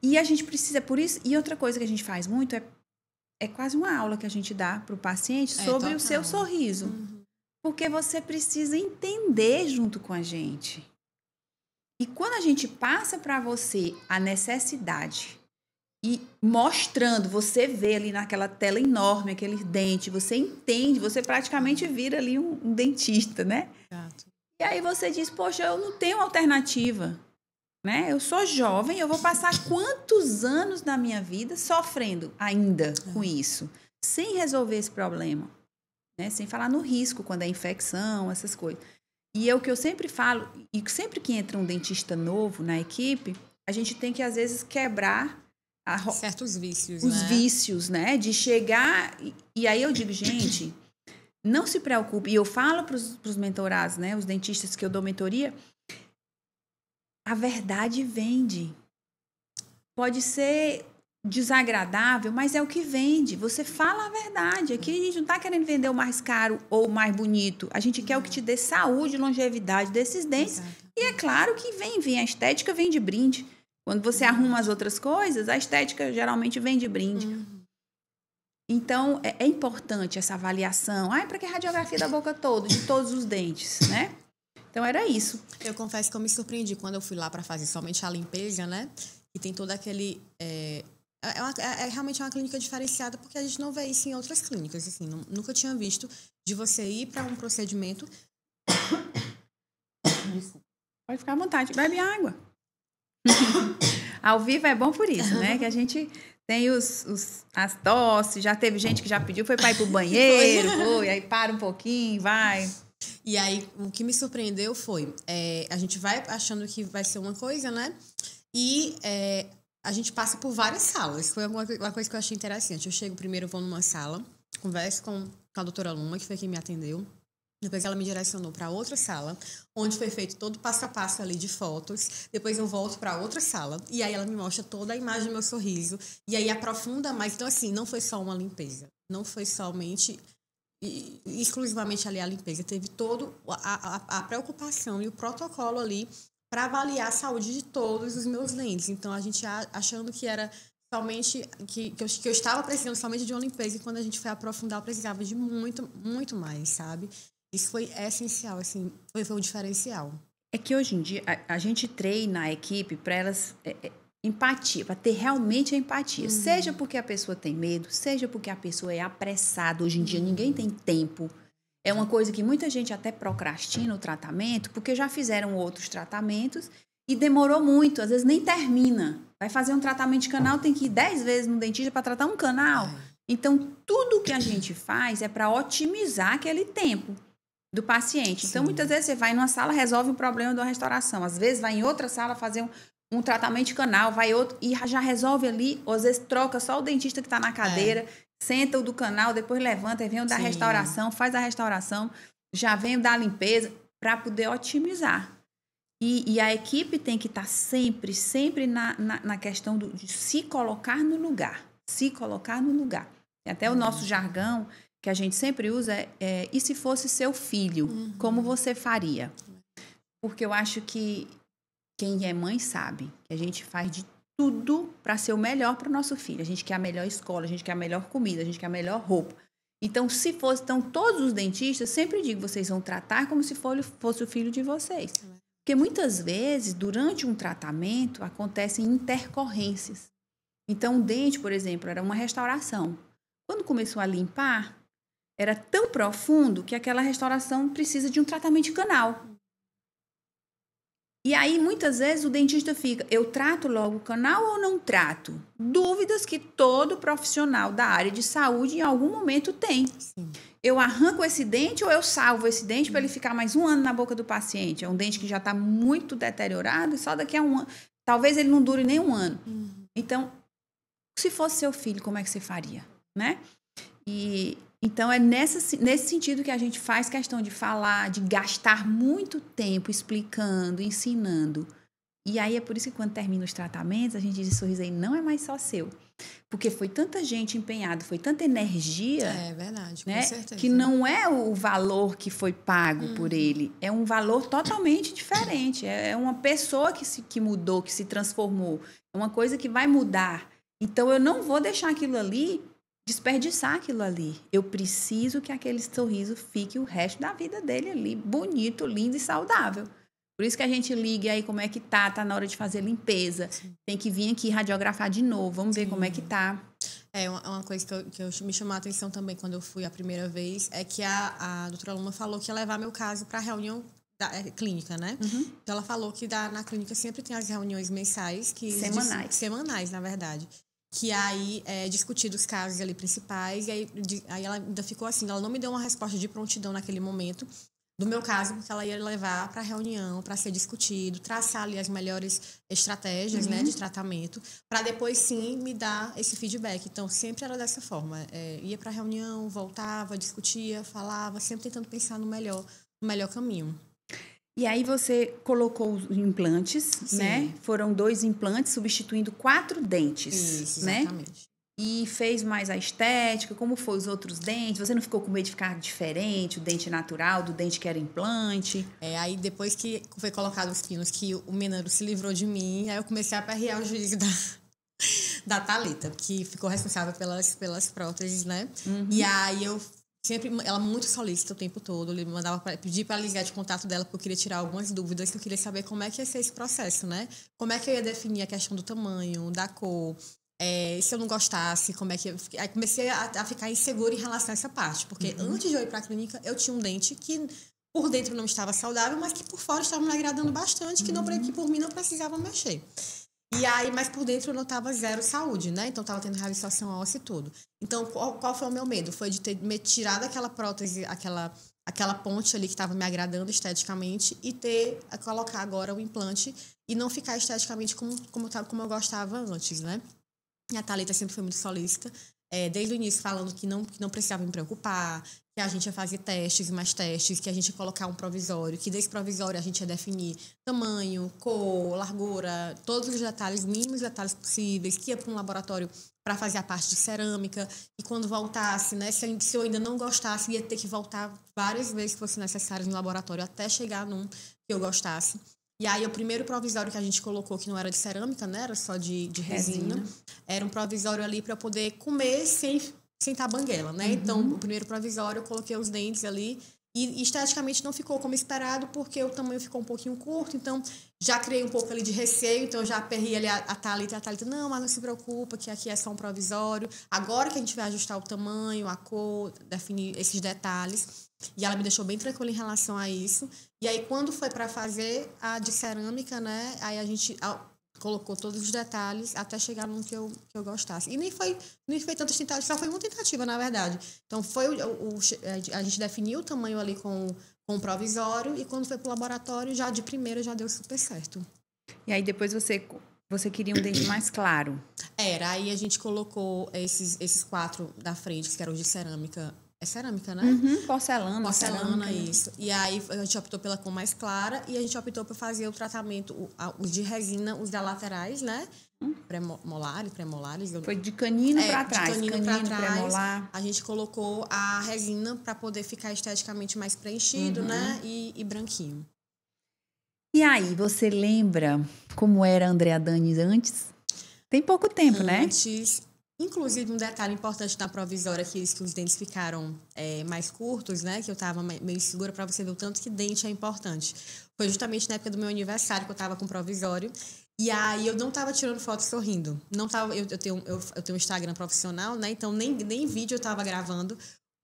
S1: E a gente precisa, por isso, e outra coisa que a gente faz muito é quase uma aula que a gente dá para o paciente sobre o seu sorriso. Porque você precisa entender junto com a gente. E quando a gente passa para você a necessidade e mostrando, você vê ali naquela tela enorme, aquele dente, você entende, você praticamente vira ali um dentista, né?
S2: Exato.
S1: E aí você diz, poxa, eu não tenho alternativa, né? Eu sou jovem, eu vou passar quantos anos da minha vida sofrendo ainda com isso, sem resolver esse problema, né? Sem falar no risco, quando é infecção, essas coisas. E é o que eu sempre falo, e sempre que entra um dentista novo na equipe, a gente tem que, às vezes, quebrar
S2: certos vícios,
S1: os vícios, né? De chegar... E aí eu digo, gente, não se preocupe. E eu falo para os mentorados, né? Os dentistas que eu dou mentoria, a verdade vende. Pode ser desagradável, mas é o que vende. Você fala a verdade. Aqui a gente não está querendo vender o mais caro ou o mais bonito. A gente quer o que te dê saúde e longevidade desses dentes. E é claro que vem a estética, vem de brinde. Quando você arruma as outras coisas, a estética geralmente vem de brinde. Então, é importante essa avaliação. Para que radiografia da boca toda, de todos os dentes, né? Então, era isso.
S2: Eu confesso que eu me surpreendi quando eu fui lá para fazer somente a limpeza, né? E tem todo aquele... realmente uma clínica diferenciada, porque a gente não vê isso em outras clínicas. Assim, nunca tinha visto de você ir para um procedimento...
S1: Pode ficar à vontade. Bebe água. Ao vivo é bom por isso, né? Que a gente tem as tosses, já teve gente que já pediu, foi para ir pro banheiro, foi, aí para um pouquinho, vai.
S2: E aí, o que me surpreendeu foi, a gente vai achando que vai ser uma coisa, né? E a gente passa por várias salas. Foi uma coisa que eu achei interessante. Eu chego primeiro, vou numa sala, converso com a doutora Luma, que foi quem me atendeu. Depois ela me direcionou para outra sala, onde foi feito todo o passo a passo ali de fotos. Depois eu volto para outra sala, e aí ela me mostra toda a imagem do meu sorriso. E aí aprofunda mais. Então, assim, não foi só uma limpeza. Não foi somente exclusivamente ali a limpeza. Teve toda a preocupação e o protocolo ali para avaliar a saúde de todos os meus dentes. Então, a gente achando que era somente que eu estava precisando somente de uma limpeza, e quando a gente foi aprofundar, eu precisava de muito, muito mais, sabe? Isso foi essencial, assim, foi um diferencial.
S1: É que hoje em dia a gente treina a equipe para elas empatia, para ter realmente a empatia. Seja porque a pessoa tem medo, seja porque a pessoa é apressada. Hoje em dia ninguém tem tempo. É uma coisa que muita gente até procrastina o tratamento, porque já fizeram outros tratamentos e demorou muito, às vezes nem termina. Vai fazer um tratamento de canal, tem que ir 10 vezes no dentista para tratar um canal. Então, tudo que a gente faz é para otimizar aquele tempo do paciente. Então, muitas vezes você vai numa sala, resolve um problema da restauração. Às vezes vai em outra sala fazer um tratamento de canal, vai outro e já resolve ali, ou às vezes troca só o dentista que está na cadeira, senta o do canal, depois levanta, vem o da restauração, faz a restauração, já vem o da limpeza, para poder otimizar. E a equipe tem que estar sempre na questão de se colocar no lugar. Se colocar no lugar. E até o nosso jargão que a gente sempre usa e se fosse seu filho, como você faria? Porque eu acho que quem é mãe sabe que a gente faz de tudo para ser o melhor para o nosso filho. A gente quer a melhor escola, a gente quer a melhor comida, a gente quer a melhor roupa. Então, se fosse, então, todos os dentistas, sempre digo, vocês vão tratar como se fosse o filho de vocês. Porque muitas vezes, durante um tratamento, acontecem intercorrências. Então, o dente, por exemplo, era uma restauração. Quando começou a limpar, era tão profundo que aquela restauração precisa de um tratamento de canal. E aí, muitas vezes, o dentista fica, eu trato logo o canal ou não trato? Dúvidas que todo profissional da área de saúde, em algum momento, tem. Sim. Eu arranco esse dente ou eu salvo esse dente para ele ficar mais um ano na boca do paciente? É um dente que já está muito deteriorado e só daqui a um ano. Talvez ele não dure nem um ano. Então, se fosse seu filho, como é que você faria? Né? Então, é nesse sentido que a gente faz questão de falar, de gastar muito tempo explicando, ensinando. E aí é por isso que quando termina os tratamentos, a gente diz, sorriso aí não é mais só seu. Porque foi tanta gente empenhada, foi tanta energia.
S2: É verdade,
S1: né,
S2: com certeza.
S1: Que não é o valor que foi pago por ele. É um valor totalmente diferente. É uma pessoa que mudou, que se transformou. É uma coisa que vai mudar. Então, eu não vou deixar aquilo ali desperdiçar aquilo ali. Eu preciso que aquele sorriso fique o resto da vida dele ali, bonito, lindo e saudável. Por isso que a gente liga aí como é que tá na hora de fazer limpeza. Sim. Tem que vir aqui radiografar de novo, vamos ver como é que tá.
S2: Uma coisa que me chamou a atenção também quando eu fui a primeira vez é que a doutora Luma falou que ia levar meu caso para a reunião da clínica, né? Então, ela falou que na clínica sempre tem as reuniões mensais. Semanais, na verdade. Que aí é discutido os casos ali principais, e aí ela ainda ficou assim, ela não me deu uma resposta de prontidão naquele momento do meu caso, porque ela ia levar para a reunião, para ser discutido, traçar ali as melhores estratégias, né, de tratamento, para depois sim me dar esse feedback. Então, sempre era dessa forma, ia para a reunião, voltava, discutia, falava, sempre tentando pensar no melhor caminho.
S1: E aí você colocou os implantes, sim, né? Foram 2 implantes substituindo 4 dentes.
S2: Isso, exatamente.
S1: Né? E fez mais a estética, como foi os outros dentes? Você não ficou com medo de ficar diferente, o dente natural, do dente que era implante?
S2: Aí depois que foi colocado os pinos, que o Menando se livrou de mim, aí eu comecei a aperrear o juízo da Thalita, que ficou responsável pelas próteses, né? E aí eu ela muito solícita o tempo todo, ele mandava pedir para ligar de contato dela porque eu queria tirar algumas dúvidas, que eu queria saber como é que ia ser esse processo, né? Como é que eu ia definir a questão do tamanho, da cor, se eu não gostasse, como é que... Aí comecei a ficar insegura em relação a essa parte, porque antes de eu ir para a clínica, eu tinha um dente que por dentro não estava saudável, mas que por fora estava me agradando bastante, que por mim não precisava mexer. E aí, mas por dentro eu não estava zero saúde, né? Então estava tendo reabilitação óssea e tudo. Então, qual foi o meu medo? Foi de ter me tirado aquela prótese, aquela ponte ali que estava me agradando esteticamente e colocar agora o implante e não ficar esteticamente como eu gostava antes, né? E a Thalita sempre foi muito solícita, desde o início falando que não precisava me preocupar, que a gente ia fazer testes e mais testes, que a gente ia colocar um provisório, que desse provisório a gente ia definir tamanho, cor, largura, todos os detalhes, mínimos detalhes possíveis, que ia para um laboratório para fazer a parte de cerâmica, e quando voltasse, né, se eu ainda não gostasse, ia ter que voltar várias vezes que fosse necessário no laboratório até chegar num que eu gostasse. E aí, o primeiro provisório que a gente colocou, que não era de cerâmica, né? Era só de resina. Era um provisório ali para poder comer sem estar banguela, né? Então, o primeiro provisório, eu coloquei os dentes ali. E esteticamente não ficou como esperado, porque o tamanho ficou um pouquinho curto. Então, já criei um pouco ali de receio. Então, já aperrei ali a Thalita. A Thalita, não, mas não se preocupa, que aqui é só um provisório. Agora que a gente vai ajustar o tamanho, a cor, definir esses detalhes. E ela me deixou bem tranquila em relação a isso. E aí, quando foi para fazer a de cerâmica, né? Aí a gente colocou todos os detalhes até chegar num que eu gostasse. E nem foi tantas tentativas, só foi uma tentativa, na verdade. Então, a gente definiu o tamanho ali com o provisório e quando foi pro laboratório, já de primeira já deu super certo.
S1: E aí, depois você queria um dente mais claro?
S2: Aí a gente colocou esses 4 da frente, que eram de cerâmica. É cerâmica, né?
S1: Porcelana,
S2: cerâmica, isso. E aí a gente optou pela cor mais clara e a gente optou por fazer o tratamento, os de resina, os da laterais, né? Premolares.
S1: Foi de canino para trás.
S2: De canino para trás.
S1: Premolar.
S2: A gente colocou a resina para poder ficar esteticamente mais preenchido, né? E branquinho.
S1: E aí, você lembra como era a Andrea Dani antes? Tem pouco tempo, né?
S2: Antes. Inclusive, um detalhe importante na provisória, que os dentes ficaram mais curtos, né? Que eu tava meio insegura, para você ver o tanto que dente é importante. Foi justamente na época do meu aniversário que eu tava com provisório. E aí, eu não tava tirando foto sorrindo. Não tava, eu tenho um Instagram profissional, né? Então, nem vídeo eu tava gravando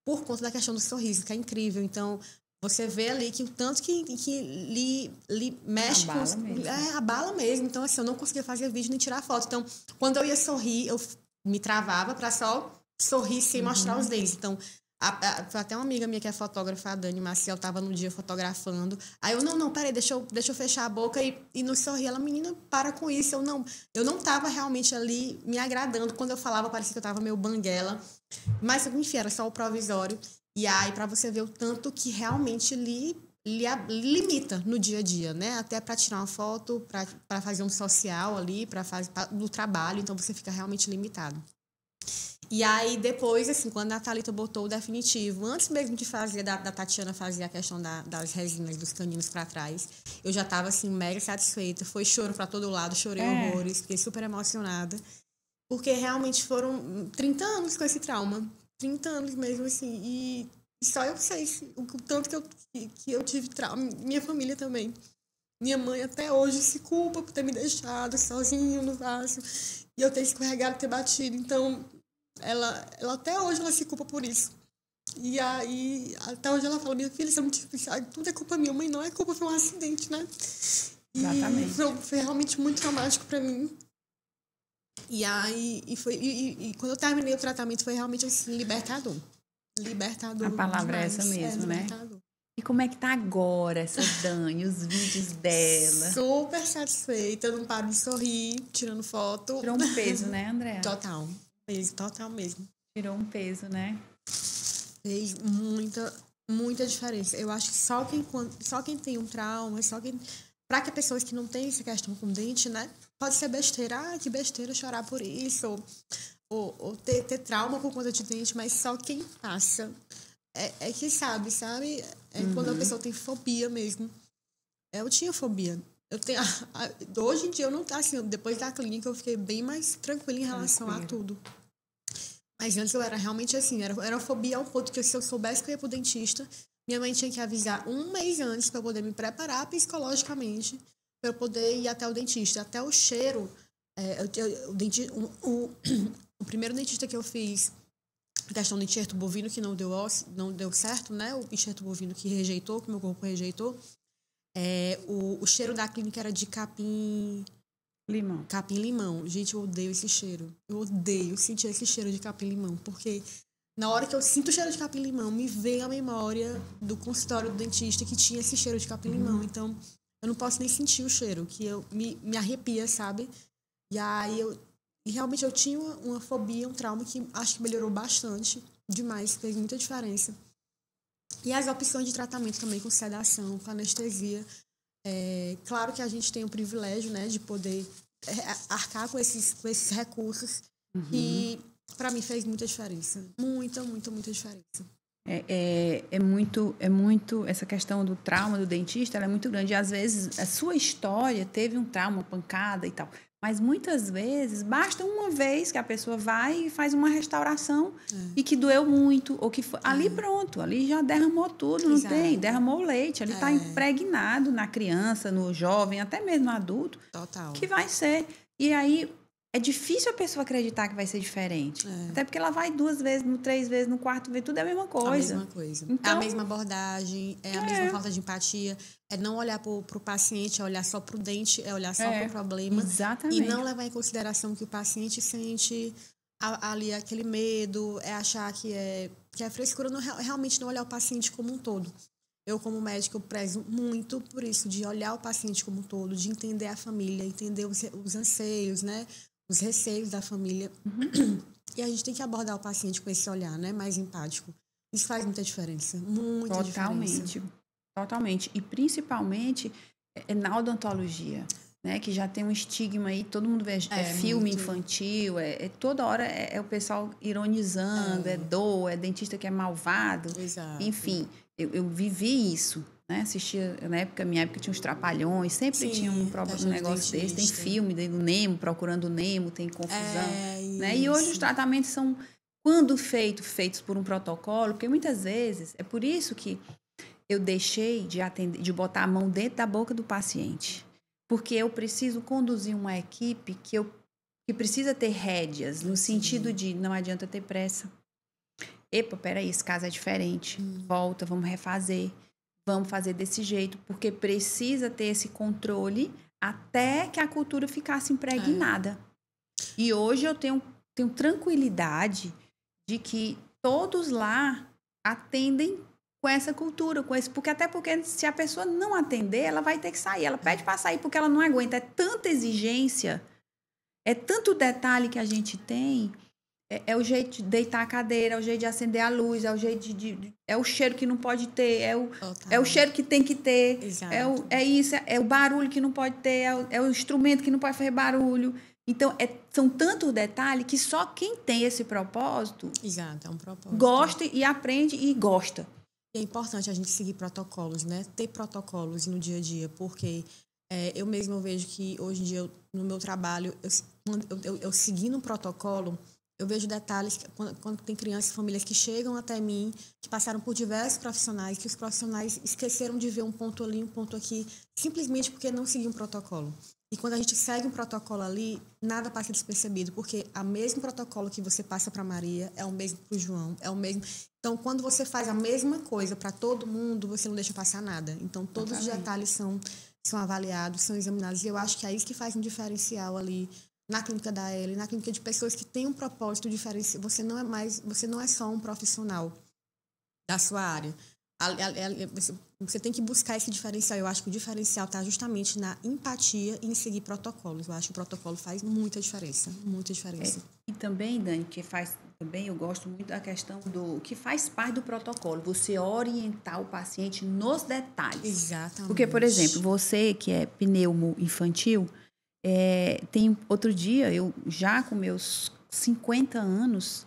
S2: por conta da questão do sorriso, que é incrível. Então, você vê ali que o tanto que lhe mexe
S1: abala mesmo.
S2: Abala mesmo. Então, assim, eu não conseguia fazer vídeo nem tirar foto. Então, quando eu ia sorrir, eu me travava para só sorrir sem mostrar os dentes. Então, até uma amiga minha que é fotógrafa, a Dani Maciel, estava no dia fotografando. Aí eu, não, peraí, deixa eu fechar a boca e não sorri. Ela, menina, para com isso. Eu não estava realmente ali me agradando. Quando eu falava, parecia que eu estava meio banguela. Mas, enfim, era só o provisório. E aí, para você ver o tanto que realmente lhe limita no dia a dia, né? Até para tirar uma foto, para fazer um social ali, para fazer no trabalho, então você fica realmente limitado. E aí, depois, assim, quando a Thalita botou o definitivo, antes mesmo de fazer, da Tatiana fazer a questão das resinas, dos caninos para trás, eu já tava, assim, mega satisfeita. Foi choro para todo lado, chorei horrores, fiquei super emocionada. Porque realmente foram 30 anos com esse trauma. 30 anos mesmo, assim, e só eu sei o tanto que eu tive trauma. Minha família também. Minha mãe até hoje se culpa por ter me deixado sozinho no vaso. E eu ter escorregado e ter batido. Então, ela até hoje ela se culpa por isso. E aí, até hoje ela fala, minha filha, você não tive, tudo é culpa minha. Mãe, não é culpa, foi um acidente, né?
S1: Exatamente.
S2: Foi realmente muito traumático pra mim. E aí, quando eu terminei o tratamento, foi realmente assim, libertador.
S1: A palavra demais. É essa mesmo, né? E como é que tá agora essa Dani, os vídeos dela?
S2: Super satisfeita, eu não paro de sorrir, tirando foto.
S1: Tirou um peso, né, Andréa?
S2: Total mesmo.
S1: Tirou um peso, né?
S2: Fez muita diferença. Eu acho que só quem tem um trauma, para que pessoas que não têm essa questão com dente, né? Pode ser besteira, que besteira chorar por isso, ou ter trauma por conta de dente, mas só quem passa é que sabe? Quando a pessoa tem fobia mesmo. Eu tinha fobia. Hoje em dia, eu não assim, depois da clínica, eu fiquei bem mais tranquila em relação a tudo. Mas antes eu era realmente assim, era fobia ao ponto que se eu soubesse que eu ia pro dentista, minha mãe tinha que avisar um mês antes para eu poder me preparar psicologicamente para eu poder ir até o dentista. Até o cheiro, o primeiro dentista que eu fiz A questão do enxerto bovino que não deu certo, né? O enxerto bovino que rejeitou, que meu corpo rejeitou. O cheiro da clínica era de
S1: Limão.
S2: capim-limão. Gente, eu odeio esse cheiro. Eu odeio sentir esse cheiro de capim-limão, porque na hora que eu sinto o cheiro de capim-limão, me vem a memória do consultório do dentista que tinha esse cheiro de capim-limão. Então, eu não posso nem sentir o cheiro, que me arrepia, sabe? E aí, realmente eu tinha uma fobia, um trauma que acho que melhorou bastante, demais, fez muita diferença. E as opções de tratamento também com sedação, com anestesia. Claro que a gente tem o privilégio, né, de poder arcar com esses recursos e para mim fez muita diferença. Muita, muita, muita diferença.
S1: É muito essa questão do trauma do dentista, ela é muito grande. E às vezes a sua história teve um trauma, uma pancada e tal. Mas muitas vezes basta uma vez que a pessoa vai e faz uma restauração e que doeu muito, ou que ali pronto, ali já derramou tudo, não tem, derramou o leite, ali está impregnado na criança, no jovem, até mesmo no adulto.
S2: Total.
S1: Que vai ser. E aí é difícil a pessoa acreditar que vai ser diferente. Até porque ela vai 2 vezes, 3 vezes, no 4 vezes, tudo é a mesma coisa.
S2: A mesma coisa.
S1: Então,
S2: é a mesma abordagem, é a mesma falta de empatia. É não olhar pro paciente, é olhar só pro dente, é olhar só pro problema.
S1: Exatamente.
S2: E não levar em consideração que o paciente sente ali aquele medo, é achar que é frescura, realmente não olhar o paciente como um todo. Eu, como médico, eu prezo muito por isso, de olhar o paciente como um todo, de entender a família, entender os anseios, né? Os receios da família. E a gente tem que abordar o paciente com esse olhar, né? Mais empático. Isso faz muita diferença. Muita diferença.
S1: Totalmente. E principalmente na odontologia, né? Que já tem um estigma aí, todo mundo vê filme infantil, toda hora é o pessoal ironizando, dor, é dentista que é malvado.
S2: Exato.
S1: Enfim, eu vivi isso. Né? Assistia, minha época tinha uns trapalhões, sempre tinha um negócio desse. Tem filme do Nemo, Procurando o Nemo, tem confusão. Né? E hoje os tratamentos são, quando feitos por um protocolo, porque muitas vezes, é por isso que eu deixei de botar a mão dentro da boca do paciente. Porque eu preciso conduzir uma equipe que precisa ter rédeas, no sentido de não adianta ter pressa. Epa, peraí, esse caso é diferente. Volta, vamos refazer. Vamos fazer desse jeito, porque precisa ter esse controle até que a cultura ficasse impregnada. E hoje eu tenho tranquilidade de que todos lá atendem com essa cultura, porque se a pessoa não atender, ela vai ter que sair. Ela pede para sair porque ela não aguenta. É tanta exigência, é tanto detalhe que a gente tem. É o jeito de deitar a cadeira, é o jeito de acender a luz, é o jeito é o cheiro que não pode ter, é o cheiro que tem que ter, é o barulho que não pode ter, é o instrumento que não pode fazer barulho. Então, são tantos detalhes que só quem tem esse propósito,
S2: é um propósito,
S1: gosta e aprende e gosta.
S2: É importante a gente seguir protocolos, né? Ter protocolos no dia a dia, porque eu mesma vejo que hoje em dia, no meu trabalho, eu seguindo um protocolo, eu vejo detalhes quando tem crianças e famílias que chegam até mim, que passaram por diversos profissionais, que os profissionais esqueceram de ver um ponto ali, um ponto aqui, simplesmente porque não seguiam um protocolo. E quando a gente segue um protocolo ali, nada passa despercebido, porque o mesmo protocolo que você passa para Maria é o mesmo para o João, é o mesmo. Então, quando você faz a mesma coisa para todo mundo, você não deixa passar nada. Então, todos os detalhes são avaliados, são examinados. E eu acho que é isso que faz um diferencial ali na clínica da Ellen, na clínica de pessoas que têm um propósito diferente. Você não é só um profissional da sua área. Você tem que buscar esse diferencial. Eu acho que o diferencial está justamente na empatia e em seguir protocolos. Eu acho que o protocolo faz muita diferença. Muita diferença.
S1: E também, Dani, eu gosto muito da questão do que faz parte do protocolo. Você orientar o paciente nos detalhes.
S2: Exatamente.
S1: Porque, por exemplo, você que é pneumo infantil, tem outro dia, eu já com meus 50 anos,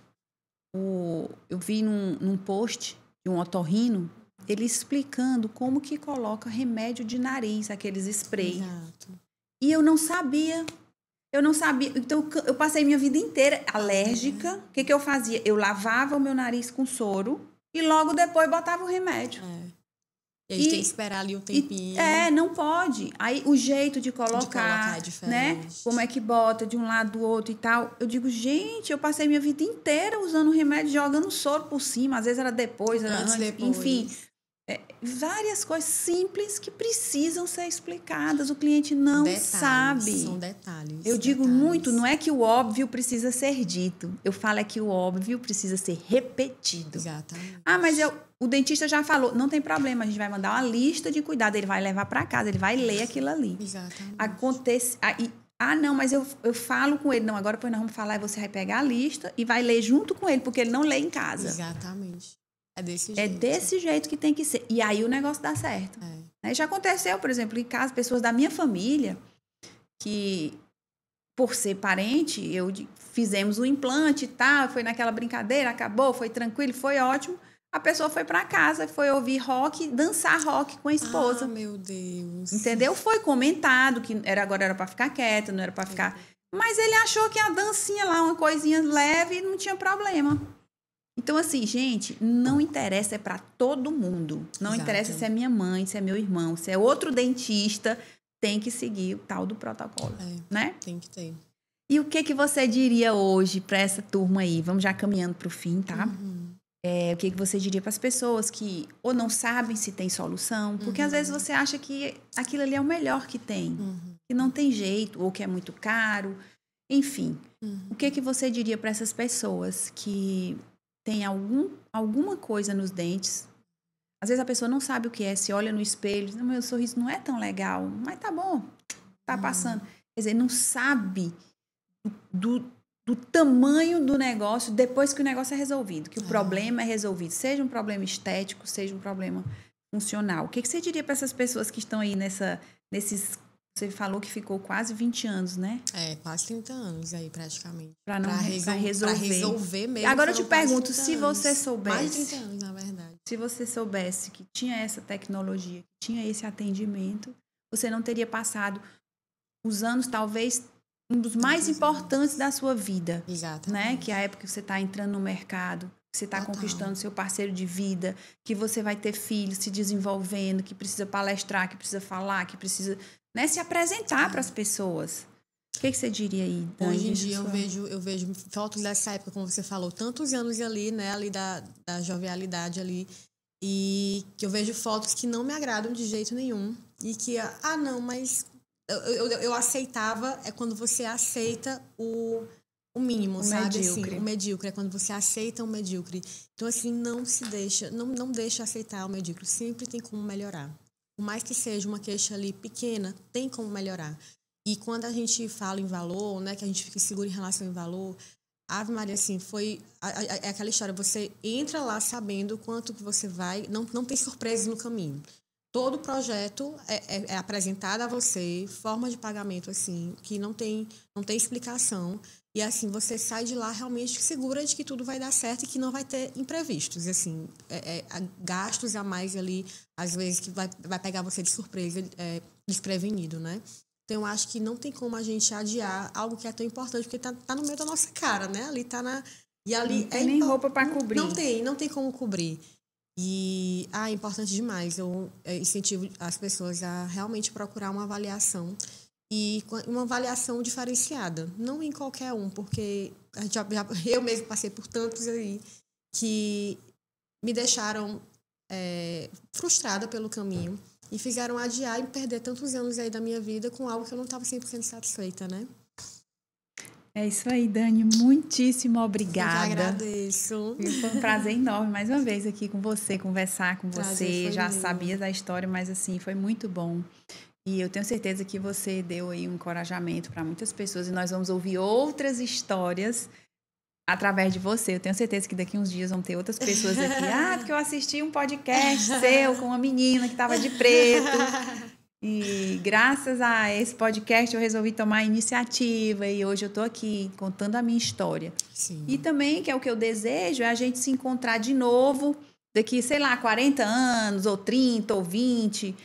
S1: eu vi num post de um otorrino, ele explicando como que coloca remédio de nariz, aqueles spray.
S2: Exato.
S1: E eu não sabia. Então, eu passei minha vida inteira alérgica. O que eu fazia? Eu lavava o meu nariz com soro e logo depois botava o remédio.
S2: E a gente tem que esperar ali um tempinho.
S1: Não pode. Aí o jeito de colocar
S2: é diferente.
S1: Né? Como é que bota de um lado do outro e tal. Eu digo, gente, eu passei minha vida inteira usando remédio, jogando soro por cima. Às vezes era depois, era antes. Enfim, várias coisas simples que precisam ser explicadas. O cliente não sabe.
S2: São detalhes.
S1: Eu digo muito, não é que o óbvio precisa ser dito. Eu falo é que o óbvio precisa ser repetido.
S2: Exatamente.
S1: Mas o dentista já falou, não tem problema, a gente vai mandar uma lista de cuidado, ele vai levar para casa, ele vai ler aquilo ali.
S2: Exatamente.
S1: Acontece... não, mas eu falo com ele. Não, agora nós vamos falar e você vai pegar a lista e vai ler junto com ele, porque ele não lê em casa.
S2: Exatamente. É desse jeito.
S1: É desse jeito que tem que ser. E aí o negócio dá certo. Já aconteceu, por exemplo, em casa, pessoas da minha família que, por ser parente, fizemos o implante e tal, foi naquela brincadeira, acabou, foi tranquilo, foi ótimo. A pessoa foi para casa, foi ouvir rock, dançar rock com a esposa.
S2: Meu Deus.
S1: Entendeu? Foi comentado que agora era para ficar quieta, não era para ficar... Mas ele achou que a dancinha lá, uma coisinha leve, não tinha problema. Então, assim, gente, não interessa, é para todo mundo. Não interessa se é minha mãe, se é meu irmão, se é outro dentista, tem que seguir o tal do protocolo, né?
S2: Tem que ter.
S1: E o que você diria hoje para essa turma aí? Vamos já caminhando para o fim, tá? O que você diria para as pessoas que ou não sabem se tem solução, porque às vezes você acha que aquilo ali é o melhor que tem, que não tem jeito, ou que é muito caro, enfim. O que você diria para essas pessoas que têm alguma coisa nos dentes? Às vezes a pessoa não sabe o que é, se olha no espelho, diz, meu sorriso não é tão legal, mas tá bom, tá passando. Quer dizer, não sabe do tamanho do negócio depois que o negócio é resolvido, que o problema é resolvido, seja um problema estético, seja um problema funcional. O que você diria para essas pessoas que estão aí nesses... Você falou que ficou quase 20 anos, né?
S2: Quase 30 anos aí, praticamente.
S1: Para resolver
S2: mesmo.
S1: Agora eu te pergunto, se você soubesse...
S2: Mais de 30 anos, na verdade.
S1: Se você soubesse que tinha essa tecnologia, que tinha esse atendimento, você não teria passado os anos, talvez... um dos mais importantes da sua vida.
S2: Exatamente.
S1: Né? Que é a época que você está entrando no mercado, que você está conquistando seu parceiro de vida, que você vai ter filhos se desenvolvendo, que precisa palestrar, que precisa falar, que precisa, né, se apresentar para as pessoas. O que você diria aí, Dani?
S2: Hoje em dia eu vejo fotos dessa época, como você falou, tantos anos ali, né, ali da jovialidade ali, e que eu vejo fotos que não me agradam de jeito nenhum, e que, não, mas... Eu aceitava, é quando você aceita o mínimo, sabe?
S1: Medíocre.
S2: Assim, o medíocre, é quando você aceita o medíocre. Então, assim, não se deixa, não deixa aceitar o medíocre. Sempre tem como melhorar. Por mais que seja uma queixa ali pequena, tem como melhorar. E quando a gente fala em valor, né, que a gente fica seguro em relação ao valor, Ave Maria, assim, é aquela história, você entra lá sabendo quanto que você vai, não tem surpresas no caminho. Todo o projeto é apresentado a você, forma de pagamento, assim, que não tem explicação. E, assim, você sai de lá realmente segura de que tudo vai dar certo e que não vai ter imprevistos, assim. Gastos a mais ali, às vezes, que vai pegar você de surpresa, desprevenido, né? Então, eu acho que não tem como a gente adiar algo que é tão importante, porque tá no meio da nossa cara, né? Ali tá na... E ali
S1: não tem nem roupa para cobrir.
S2: Não tem como cobrir. E é importante demais. Eu incentivo as pessoas a realmente procurar uma avaliação e uma avaliação diferenciada, não em qualquer um, porque eu mesmo passei por tantos aí que me deixaram frustrada pelo caminho e fizeram adiar e perder tantos anos aí da minha vida com algo que eu não estava 100% satisfeita, né?
S1: É isso aí, Dani. Muitíssimo obrigada.
S2: Eu que agradeço.
S1: Foi um prazer enorme, mais uma vez, aqui com você, conversar com você. Já
S2: meu.
S1: sabia da história, mas, assim, foi muito bom. E eu tenho certeza que você deu aí um encorajamento para muitas pessoas e nós vamos ouvir outras histórias através de você. Eu tenho certeza que daqui uns dias vão ter outras pessoas aqui. Porque eu assisti um podcast seu com uma menina que estava de preto. E graças a esse podcast eu resolvi tomar a iniciativa e hoje eu estou aqui contando a minha história.
S2: Sim.
S1: E também, que é o que eu desejo, é a gente se encontrar de novo daqui, sei lá, 40 anos, ou 30, ou 20.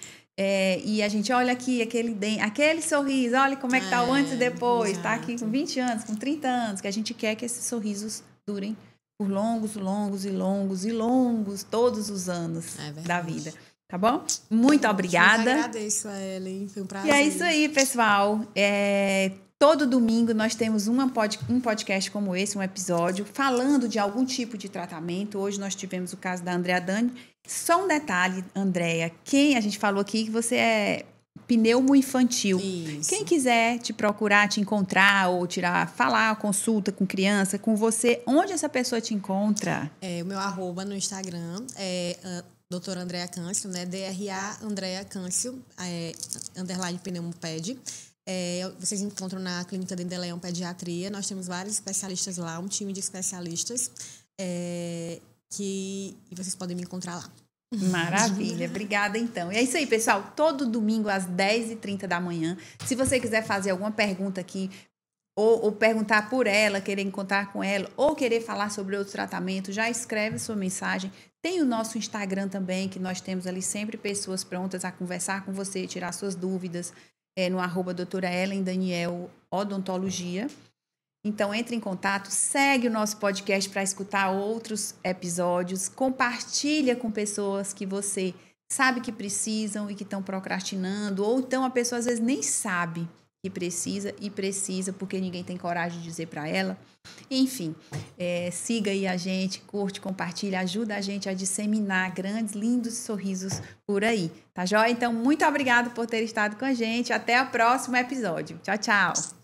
S1: E a gente olha aqui aquele sorriso, olha como é que tá o antes e depois. Exato. Tá aqui com 20 anos, com 30 anos, que a gente quer que esses sorrisos durem por longos, longos e longos e longos, todos os anos da vida. Tá bom? Muito obrigada.
S2: Eu agradeço a Ellen, foi um prazer.
S1: E é isso aí, pessoal. Todo domingo nós temos um podcast como esse, um episódio, falando de algum tipo de tratamento. Hoje nós tivemos o caso da Andrea Dani. Só um detalhe, Andrea, a gente falou aqui que você é pneumo infantil.
S2: Isso.
S1: Quem quiser te procurar, te encontrar ou falar, consulta com criança, com você, onde essa pessoa te encontra?
S2: O meu @ no Instagram é doutora Andrea Câncio, né? DRA Andrea Câncio, _ pneumoped. Vocês encontram na Clínica Dendê Leão Pediatria. Nós temos vários especialistas lá, um time de especialistas que vocês podem me encontrar lá.
S1: Maravilha, obrigada então. E é isso aí, pessoal, todo domingo às 10h30 da manhã. Se você quiser fazer alguma pergunta aqui, ou perguntar por ela, querer encontrar com ela, ou querer falar sobre outro tratamento, já escreve sua mensagem. Tem o nosso Instagram também, que nós temos ali sempre pessoas prontas a conversar com você, tirar suas dúvidas, no @ doutora Ellen Daniel Odontologia. Então, entre em contato, segue o nosso podcast para escutar outros episódios, compartilha com pessoas que você sabe que precisam e que estão procrastinando, ou então a pessoa às vezes nem sabe que precisa porque ninguém tem coragem de dizer para ela. Enfim, siga aí a gente, curte, compartilha, ajuda a gente a disseminar grandes, lindos sorrisos por aí, tá joia? Então, muito obrigada por ter estado com a gente. Até o próximo episódio. Tchau, tchau!